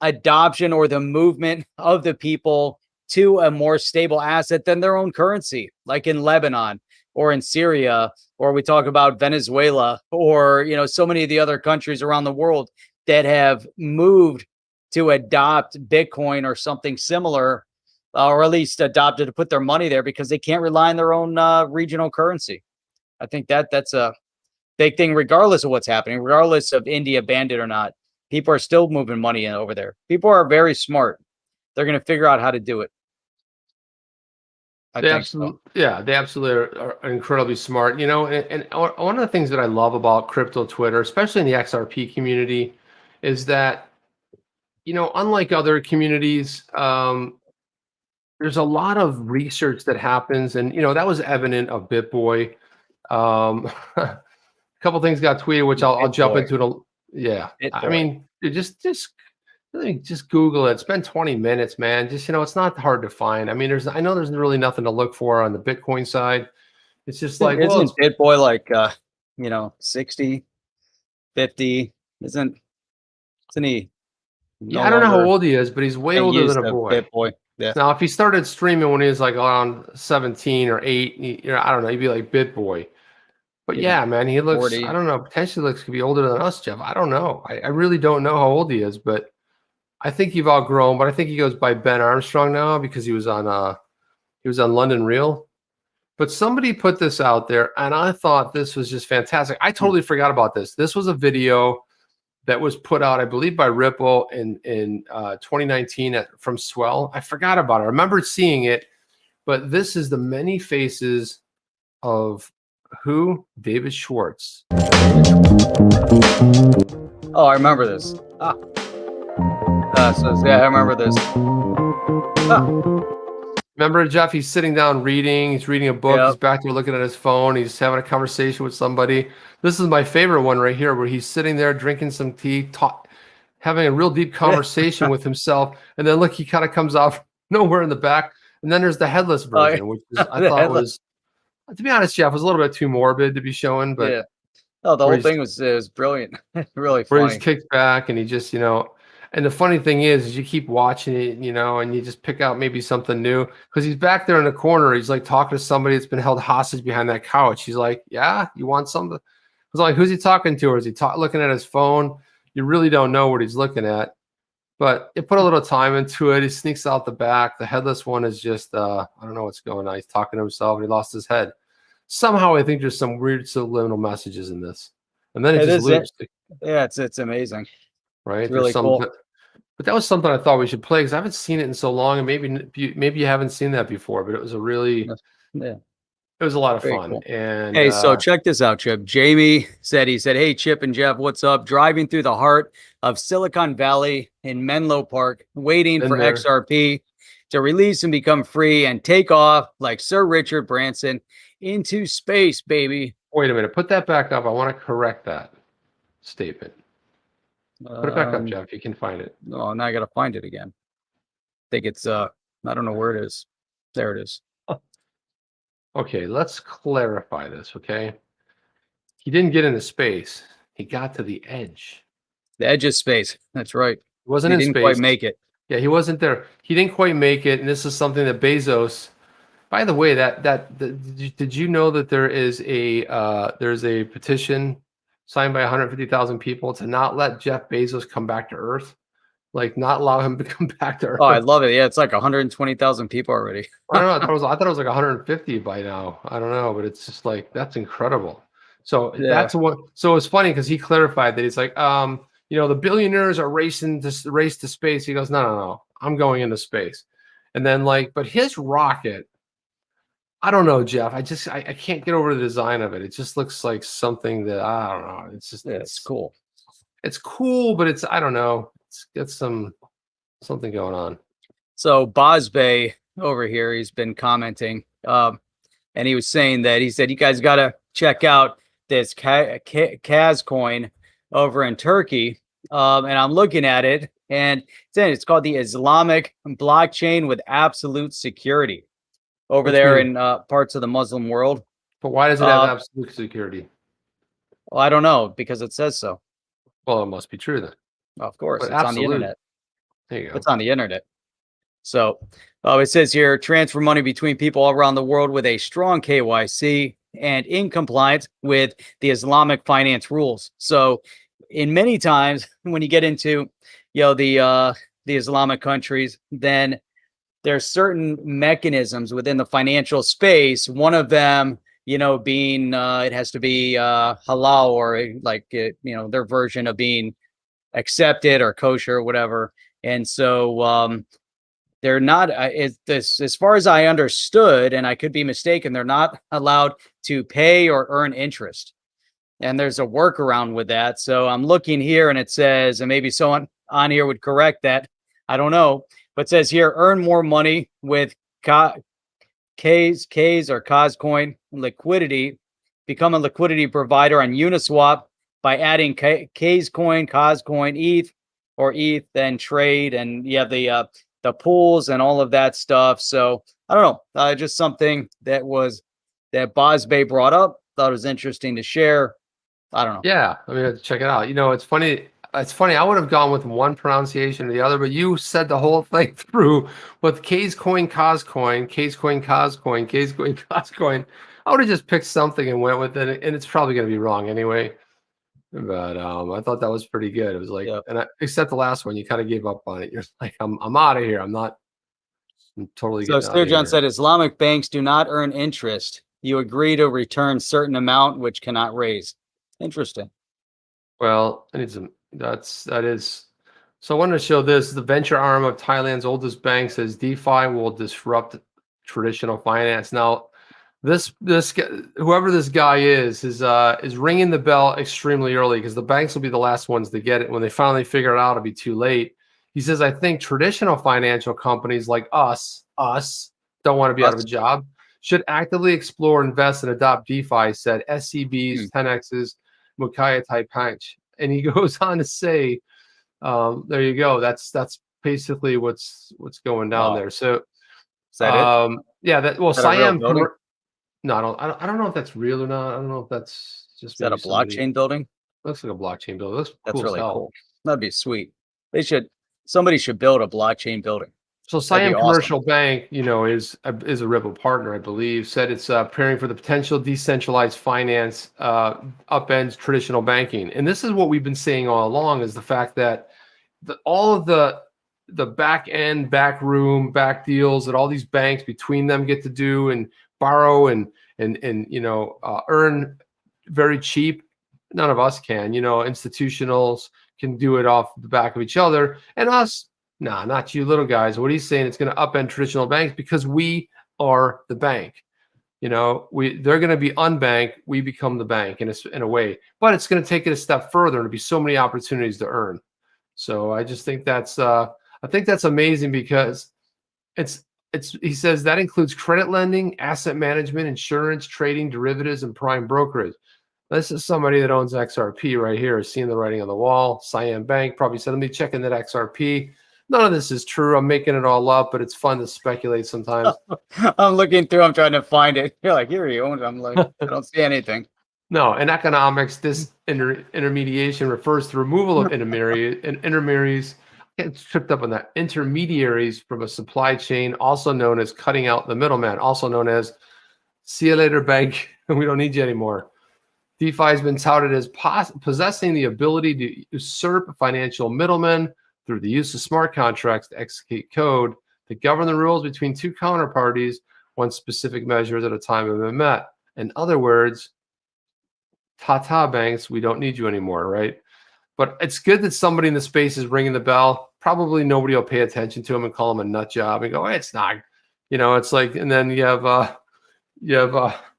adoption or the movement of the people to a more stable asset than their own currency, like in Lebanon or in Syria, or we talk about Venezuela, or, you know, so many of the other countries around the world that have moved to adopt Bitcoin or something similar, or at least adopted to put their money there because they can't rely on their own regional currency. I think that's a big thing, regardless of what's happening, regardless of India banned it or not. People are still moving money in over there. People are very smart. They're going to figure out how to do it. They absolutely are incredibly smart. You know, and one of the things that I love about crypto Twitter, especially in the XRP community, is that, you know, unlike other communities, there's a lot of research that happens, and you know that was evident of BitBoy. A couple things got tweeted, which I'll jump into. I mean, just Google it. Spend 20 minutes, man. Just, you know, it's not hard to find. I mean, I know there's really nothing to look for on the Bitcoin side. It's just like, isn't BitBoy like, you know, 60, 50? Isn't he? I don't know how old he is, but he's way older than a boy. BitBoy. Yeah. Now, if he started streaming when he was like around 17 or 8, you know, I don't know, he'd be like BitBoy. But yeah, man, he looks, 40. I don't know, potentially could be older than us, Jeff. I don't know. I really don't know how old he is, but I think you've outgrown. But I think he goes by Ben Armstrong now because he was on London Real. But somebody put this out there, and I thought this was just fantastic. I totally forgot about this. This was a video that was put out, I believe, by Ripple in 2019 from Swell. I forgot about it. I remember seeing it, but this is the many faces of who? David Schwartz. Oh, I remember this. I remember this. Remember, Jeff? He's sitting down reading. He's reading a book. Yep. He's back there looking at his phone. He's having a conversation with somebody. This is my favorite one right here, where he's sitting there drinking some tea, having a real deep conversation with himself. And then look, he kind of comes off nowhere in the back. And then there's the headless version, which is, I thought was, to be honest, Jeff, was a little bit too morbid to be shown. But yeah. Oh, the whole thing was brilliant. Really where funny. he's kicked back and he just, and the funny thing is you keep watching it, and you just pick out maybe something new, because he's back there in the corner. He's like talking to somebody that's been held hostage behind that couch. He's like, yeah, you want something? I was like, who's he talking to? Or is he looking at his phone? You really don't know what he's looking at, but it put a little time into it. He sneaks out the back. The headless one is just, I don't know what's going on. He's talking to himself and he lost his head. Somehow I think there's some weird subliminal messages in this. And then it just loops. Yeah, it's amazing. Right. It's really cool. But that was something I thought we should play, because I haven't seen it in so long, and maybe you haven't seen that before, but it was a really, it was a lot of fun. Cool. And hey, so check this out, Chip. Jamie said, hey, Chip and Jeff, what's up? Driving through the heart of Silicon Valley in Menlo Park, waiting for XRP to release and become free and take off like Sir Richard Branson into space, baby. Wait a minute. Put that back up. I want to correct that statement. Put it back up, Jeff. You can find it. No, now I got to find it again. I think it's, I don't know where it is. There it is. Okay, let's clarify this, okay? He didn't get into space. He got to the edge. The edge of space. That's right. He wasn't in space. He didn't quite make it. Yeah, he wasn't there. He didn't quite make it, and this is something that Bezos, by the way, did you know that there's a petition signed by 150,000 people to not let Jeff Bezos come back to Earth? Like, not allow him to come back to Earth. Oh, I love it. Yeah, it's like 120,000 people already. I don't know. I thought it was like 150 by now. I don't know, but it's just like, that's incredible. So that's what. So it's funny because he clarified that he's like, the billionaires are racing to space. He goes, no, I'm going into space. And then but his rocket, I don't know, Jeff. I can't get over the design of it. It just looks like something that, I don't know. It's just, it's cool. It's cool, but I don't know. It's got something going on. So Bosbay over here, he's been commenting, and he was saying that, he said, you guys got to check out this Kaz coin over in Turkey. And I'm looking at it, and it's called the Islamic blockchain with absolute security over there in parts of the Muslim world. But why does it have absolute security? Well, I don't know, because it says so. Well, it must be true then. Of course, it's on the internet. There you go. It's on the internet. So it says here, transfer money between people all around the world with a strong KYC and in compliance with the Islamic finance rules. So in many times when you get into, the Islamic countries, then there's certain mechanisms within the financial space. One of them, being, it has to be halal, or their version of being accepted or kosher or whatever. And so they're not, as far as I understood, and I could be mistaken, they're not allowed to pay or earn interest. And there's a workaround with that. So I'm looking here, and it says, and maybe someone on here would correct that, I don't know, but it says here, earn more money with K's or Coscoin liquidity, become a liquidity provider on Uniswap by adding K's coin, Coscoin, ETH, or ETH, then trade, and you have the pools and all of that stuff. So I don't know, just something that Bosbay brought up. Thought it was interesting to share. I don't know. Yeah, I mean, check it out. It's funny. It's funny. I would have gone with one pronunciation or the other, but you said the whole thing through with K's coin, Coscoin, K's coin, Coscoin, K's coin, Coscoin. I would have just picked something and went with it, and it's probably going to be wrong anyway. But I thought that was pretty good. It was like, except the last one, you kind of gave up on it. You're like, I'm out of here. I'm totally. So Sturgeon said, Islamic banks do not earn interest. You agree to return certain amount which cannot raise. Interesting. Well, I need some. That is. So I wanted to show this. The venture arm of Thailand's oldest bank says DeFi will disrupt traditional finance. Now, this whoever this guy is ringing the bell extremely early, because the banks will be the last ones to get it. When they finally figure it out, it'll be too late. He says, I think traditional financial companies like us, don't want to be out of a job, should actively explore, invest, and adopt DeFi, said SCBs, 10Xs, Mukaya type punch. And he goes on to say, there you go. That's basically what's going down there. So Is that it? yeah, well, Is that a real Siam. building? No, I don't know if that's real or not. I don't know if that's just. Is that a blockchain building? Looks like a blockchain building. Looks That's cool as really hell. cool. That'd be sweet. Somebody should build a blockchain building. So Siam Commercial Bank, is a Ripple partner, I believe, said it's preparing for the potential decentralized finance upends traditional banking. And this is what we've been saying all along, is the fact that all of the back end, back room, back deals that all these banks between them get to do and borrow and earn very cheap. None of us can. Institutionals can do it off the back of each other, and us. Nah, not you little guys. What he's saying, it's going to upend traditional banks because we are the bank. They're going to be unbanked. We become the bank in a way, but it's going to take it a step further. And there'll be so many opportunities to earn. So I just think that's amazing because he says that includes credit lending, asset management, insurance, trading, derivatives, and prime brokerage. This is somebody that owns XRP right here, seeing the writing on the wall. Siam Bank probably said, let me check in that XRP. None of this is true. I'm making it all up, but it's fun to speculate sometimes. I'm looking through. I'm trying to find it. You're like, here you own it. I'm like, I don't see anything. No, in economics, this intermediation refers to removal of intermediaries. I get tripped up on that. Intermediaries from a supply chain, also known as cutting out the middleman, also known as see you later, bank. We don't need you anymore. DeFi has been touted as possessing the ability to usurp financial middlemen through the use of smart contracts to execute code to govern the rules between two counterparties once specific measures at a time have been met. In other words, ta-ta banks, we don't need you anymore, right? But it's good that somebody in the space is ringing the bell. Probably nobody will pay attention to him and call him a nut job and go, hey, it's not. It's like, and then you have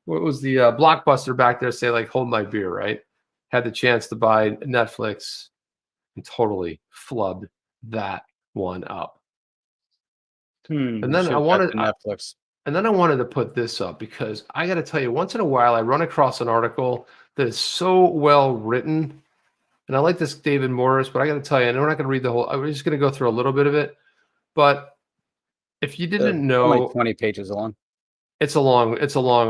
what was the Blockbuster back there say like, hold my beer, right? Had the chance to buy Netflix and totally flubbed that one up. And then I wanted Netflix. And then I wanted to put this up because I got to tell you, once in a while I run across an article that is so well written, and I like this David Morris, but I got to tell you, and we're not going to read the whole. I'm just going to go through a little bit of it. But if you didn't know, only 20 pages long. It's a long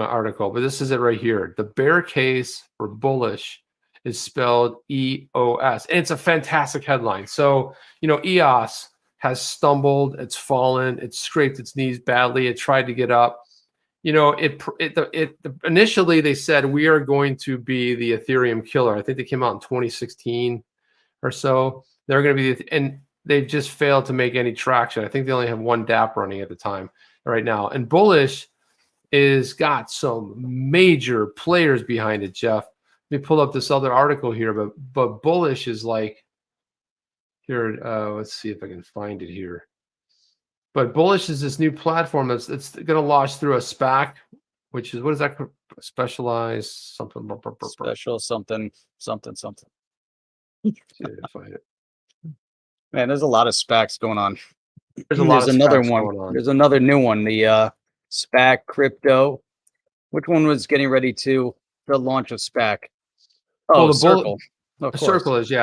article, but this is it right here. The bear case for bullish is spelled EOS, and it's a fantastic headline. So EOS has stumbled, it's fallen, it's scraped its knees badly, it tried to get up. Initially they said we are going to be the Ethereum killer. I think they came out in 2016 or so. They're going to be, and they've just failed to make any traction. I think they only have one DApp running at the time right now. And bullish is got some major players behind it, Jeff. Let me pull up this other article here, but bullish is like, here, let's see if I can find it here. But bullish is this new platform it's going to launch through a SPAC, which is, what is that? Specialized something. Special something. See if I can find it. Man, there's a lot of SPACs going on. There's another one. Going on. There's another new one. The SPAC crypto. Which one was getting ready to launch a SPAC? Oh, the Circle.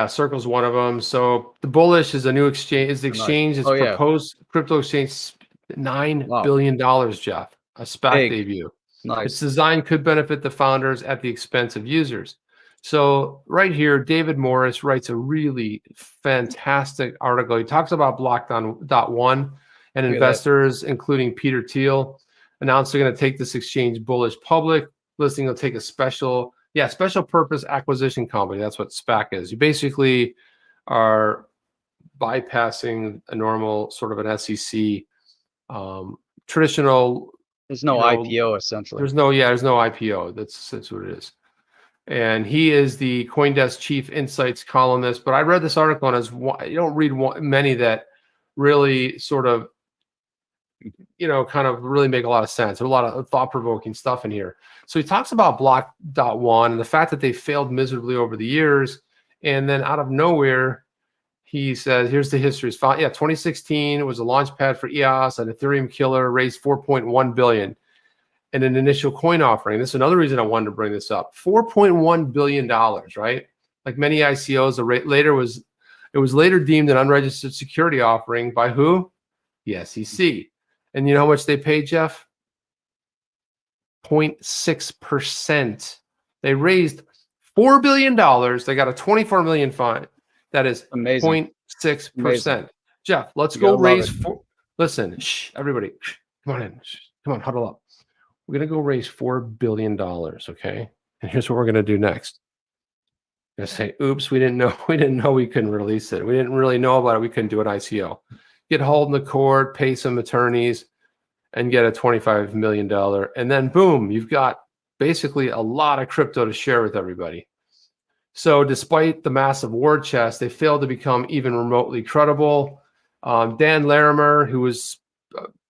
Circle's one of them. So the bullish is a new exchange. Is the exchange? It's proposed crypto exchange, $9 billion, Jeff. A SPAC debut. Nice. Its design could benefit the founders at the expense of users. So right here, David Morris writes a really fantastic article. He talks about Block.one and investors, including Peter Thiel, announced they're going to take this exchange bullish public. Listing will take a special purpose acquisition company. That's what SPAC is. You basically are bypassing a normal sort of an SEC traditional. There's no IPO essentially. There's no IPO. That's what it is. And he is the CoinDesk Chief Insights columnist. But I read this article, and you don't read many that really sort of, kind of really make a lot of sense. There's a lot of thought-provoking stuff in here. So he talks about Block.one and the fact that they failed miserably over the years. And then out of nowhere, He says, here's the history. Yeah, 2016 was a launch pad for EOS, an Ethereum killer, raised 4.1 billion in an initial coin offering. This is another reason I wanted to bring this up. $4.1 billion, right? Like many ICOs, it was later deemed an unregistered security offering by who? The SEC. And you know how much they paid, Jeff? 0.6%. They raised $4 billion. They got a 24 million fine. That is Amazing. 0.6%. Jeff, let's go raise listen, everybody, come on in. Come on, huddle up. We're going to go raise $4 billion, okay? And here's what we're going to do next. We're going to say, oops, we didn't know we couldn't release it. We didn't really know about it. We couldn't do an ICO. Get hauled in the court, pay some attorneys, and get a $25 million. And then boom, you've got basically a lot of crypto to share with everybody. So despite the massive war chest, they failed to become even remotely credible. Dan Larimer, who was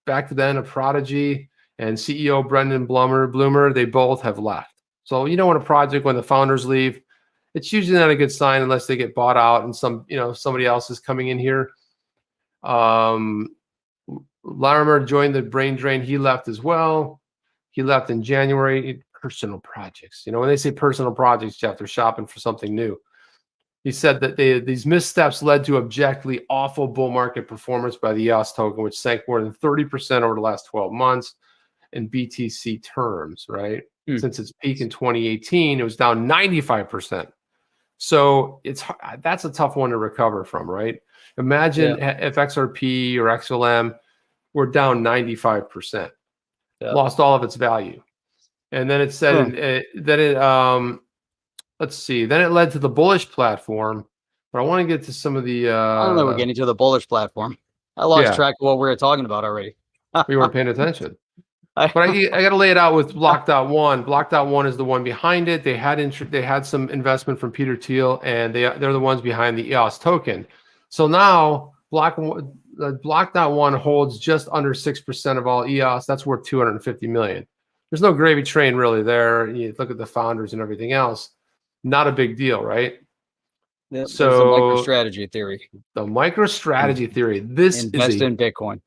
back then a prodigy, and CEO Brendan Bloomer, they both have left. So you know, when a project, when the founders leave, it's usually not a good sign unless they get bought out and somebody else is coming in here. Larimer joined the brain drain. He left as well. He left in January. Personal projects. You know, when they say personal projects, Jeff, they're shopping for something new. He said that these missteps led to objectively awful bull market performance by the EOS token, which sank more than 30% over the last 12 months in BTC terms, right? Since its peak in 2018, it was down 95%. So that's a tough one to recover from, right? Imagine if XRP or XLM were down 95%, lost all of its value. And then it said, let's see, then it led to the Bullish platform. But I want to get to some of the. I don't know. We're getting to the Bullish platform. I lost track of what we were talking about already. We weren't paying attention. But I got to lay it out with Block.1. Block.1 is the one behind it. They had some investment from Peter Thiel, and they're the ones behind the EOS token. So now Block.1 holds just under 6% of all EOS. That's worth $250 million. There's no gravy train really there. You look at the founders and everything else. Not a big deal, right? Yeah, so the MicroStrategy theory. The MicroStrategy theory. This invest in Bitcoin.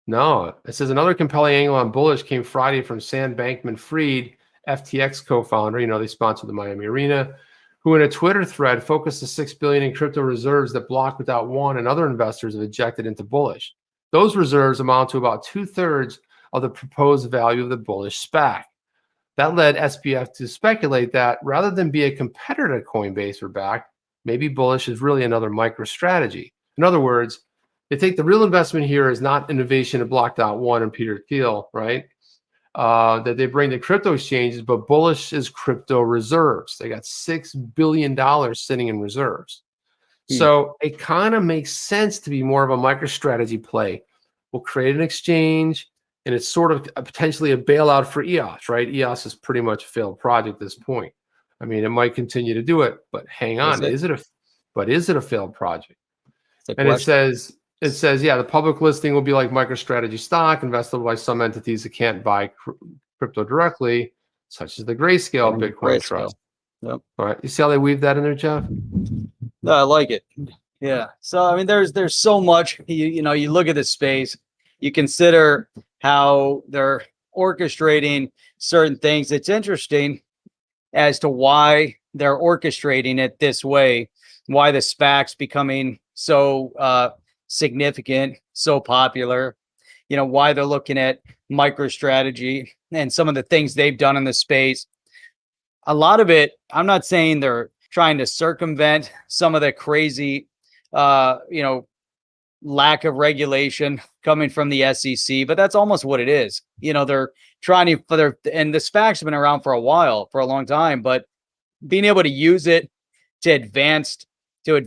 No, it says another compelling angle on Bullish came Friday from Sam Bankman-Fried, FTX co-founder. You know, they sponsored the Miami Arena, who in a Twitter thread focused the $6 billion in crypto reserves that Block.1 and other investors have injected into Bullish. Those reserves amount to about 2/3 of the proposed value of the Bullish SPAC. That led SBF to speculate that rather than be a competitor to Coinbase or Back, maybe Bullish is really another MicroStrategy. In other words, they take the real investment here is not innovation of Block.1 and Peter Thiel, right? That they bring to crypto exchanges, but Bullish is crypto reserves. They got $6 billion sitting in reserves. So it kind of makes sense to be more of a MicroStrategy play. We'll create an exchange, and it's sort of potentially a bailout for EOS, right? EOS is pretty much a failed project at this point. I mean, it might continue to do it, but hang on, is it a failed project? And it says, the public listing will be like MicroStrategy stock, investable by some entities that can't buy crypto directly, such as the Grayscale Bitcoin Trust. Yep. All right, you see how they weave that in there, Jeff? No, I like it. Yeah. So I mean, there's so much. You look at this space, you consider how they're orchestrating certain things. It's interesting as to why they're orchestrating it this way, why the SPAC's becoming so significant, so popular, why they're looking at MicroStrategy and some of the things they've done in the space. A lot of it, I'm not saying they're trying to circumvent some of the crazy, lack of regulation coming from the SEC, but that's almost what it is. They're trying to, and the SPACs have been around for a long time, but being able to use it to advance to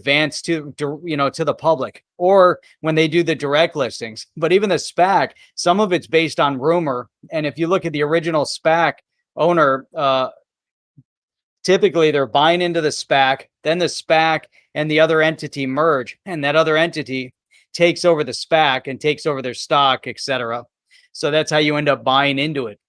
the public, or when they do the direct listings. But even the SPAC, some of it's based on rumor. And if you look at the original SPAC owner, typically they're buying into the SPAC, then the SPAC and the other entity merge, and that other entity takes over the SPAC and takes over their stock, etc. So that's how you end up buying into it.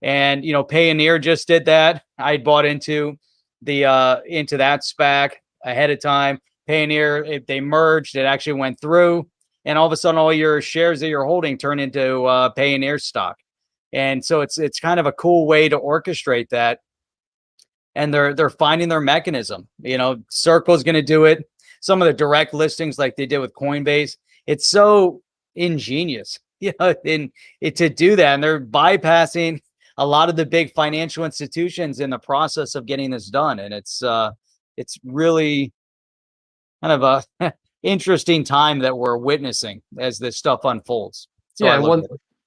And Payoneer just did that. I bought into that SPAC ahead of time. Payoneer, they merged, it actually went through, and all of a sudden all your shares that you're holding turn into Payoneer stock. And so it's kind of a cool way to orchestrate that. And they're finding their mechanism. You know, Circle's going to do it. Some of the direct listings like they did with Coinbase. It's so ingenious, you know, to do that. And they're bypassing a lot of the big financial institutions in the process of getting this done. And it's really kind of a interesting time that we're witnessing as this stuff unfolds. So yeah,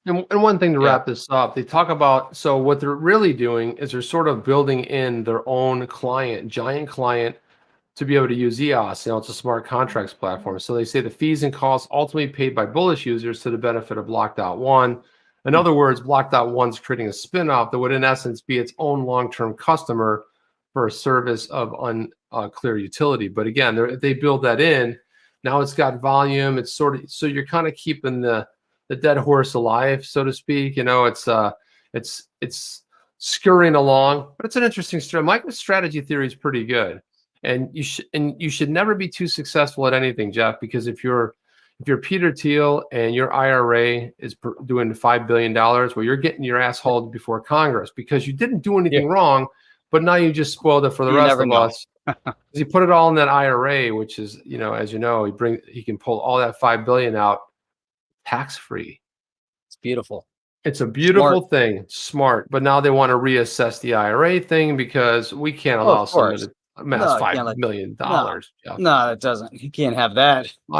and one thing to wrap this up, they talk about, so what they're really doing is they're sort of building in their own client, giant client, to be able to use EOS. You know, it's a smart contracts platform. So they say the fees and costs ultimately paid by Bullish users to the benefit of Block.one. In other words, Block.one's creating a spin-off that would in essence be its own long-term customer for a service of unclear utility. But again, they build that in. Now it's got volume. It's sort of, so you're kind of keeping the dead horse alive, so to speak. You know, it's scurrying along, but it's an interesting story. MicroStrategy theory is pretty good, and you should never be too successful at anything, Jeff, because if you're Peter Thiel and your IRA is doing $5 billion, well, you're getting your ass hauled before Congress because you didn't do anything wrong, but now you just spoiled it for the rest of us. You put it all in that IRA, which is, you know, as you know, he can pull all that $5 billion out tax-free. It's beautiful. It's a beautiful thing, smart. But now they want to reassess the IRA thing because we can't allow someone to amass $5 million. No, it doesn't. You can't have that. You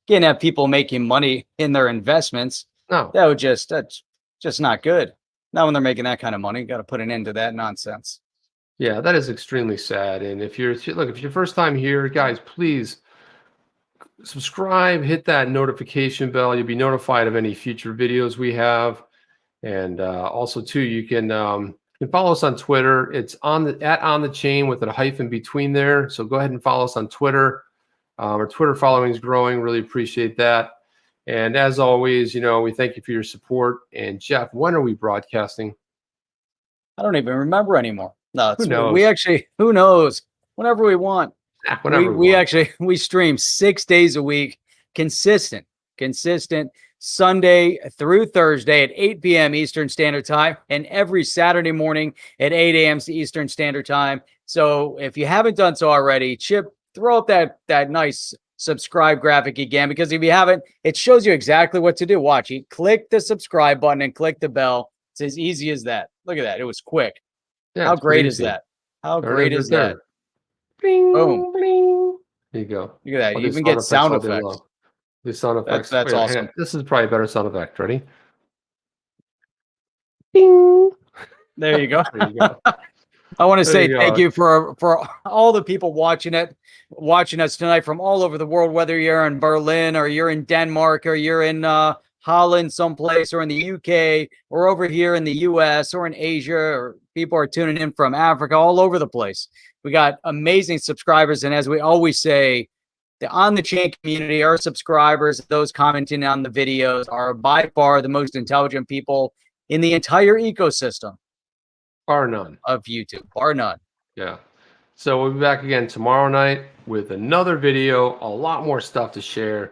can't have people making money in their investments. No, that's just not good. Not when they're making that kind of money. You got to put an end to that nonsense. Yeah, that is extremely sad. And if you're first time here, guys, please subscribe, hit that notification bell. You'll be notified of any future videos we have. And also too, you can follow us on Twitter. It's on the chain with a hyphen between there. So go ahead and follow us on Twitter. Our Twitter following is growing. Really appreciate that. And as always, you know, we thank you for your support. And Jeff, when are we broadcasting? I don't even remember anymore. No, who knows? Who knows? Whenever we want. We stream 6 days a week, consistent Sunday through Thursday at 8 p.m. Eastern Standard Time, and every Saturday morning at 8 a.m. Eastern Standard Time. So if you haven't done so already, Chip, throw up that nice subscribe graphic again, because if you haven't, it shows you exactly what to do. Watch, you click the subscribe button and click the bell. It's as easy as that. Look at that. It was quick. Yeah, how great is that? How great is that? Bling, boom. Bling. There you go. Look at that. You even get sound effects. The sound effects. That's awesome. This is probably a better sound effect. Ready? Bing. There you go. There you go. I want to say thank you for all the people watching us tonight from all over the world, whether you're in Berlin or you're in Denmark or you're in Holland someplace, or in the UK, or over here in the US or in Asia, or people are tuning in from Africa, all over the place. We got amazing subscribers. And as we always say, the On the Chain community, our subscribers, those commenting on the videos, are by far the most intelligent people in the entire ecosystem. Bar none. Of YouTube. Bar none. Yeah. So we'll be back again tomorrow night with another video, a lot more stuff to share.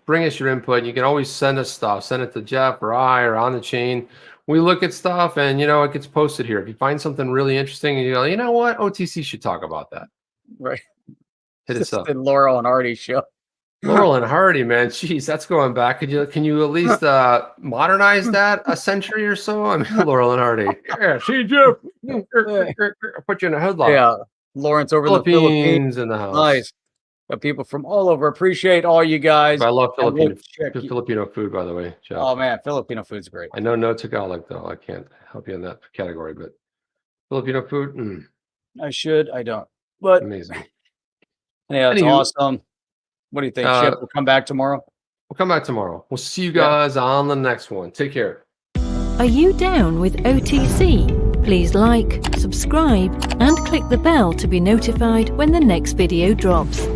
Bring us your input. You can always send us stuff. Send it to Jeff or I or On the Chain. We look at stuff and, you know, it gets posted here. If you find something really interesting and you go, you know what, OTC should talk about that. Right. Hit us up. The Laurel and Hardy show. Laurel and Hardy, man. Jeez, that's going back. Can you at least modernize that a century or so? I mean, Laurel and Hardy. Yeah, see, Jeff. I'll put you in a headlock. Yeah. Lawrence over in the Philippines. In the house. Nice. Got people from all over. Appreciate all you guys. I love Filipino food, by the way, Jeff. Oh man, Filipino food's great. I know no Tagalog though. I can't help you in that category, but Filipino food. I should. I don't. But amazing. Yeah, it's awesome. What do you think, Chip? We'll come back tomorrow. We'll come back tomorrow. We'll see you guys on the next one. Take care. Are you down with OTC? Please like, subscribe, and click the bell to be notified when the next video drops.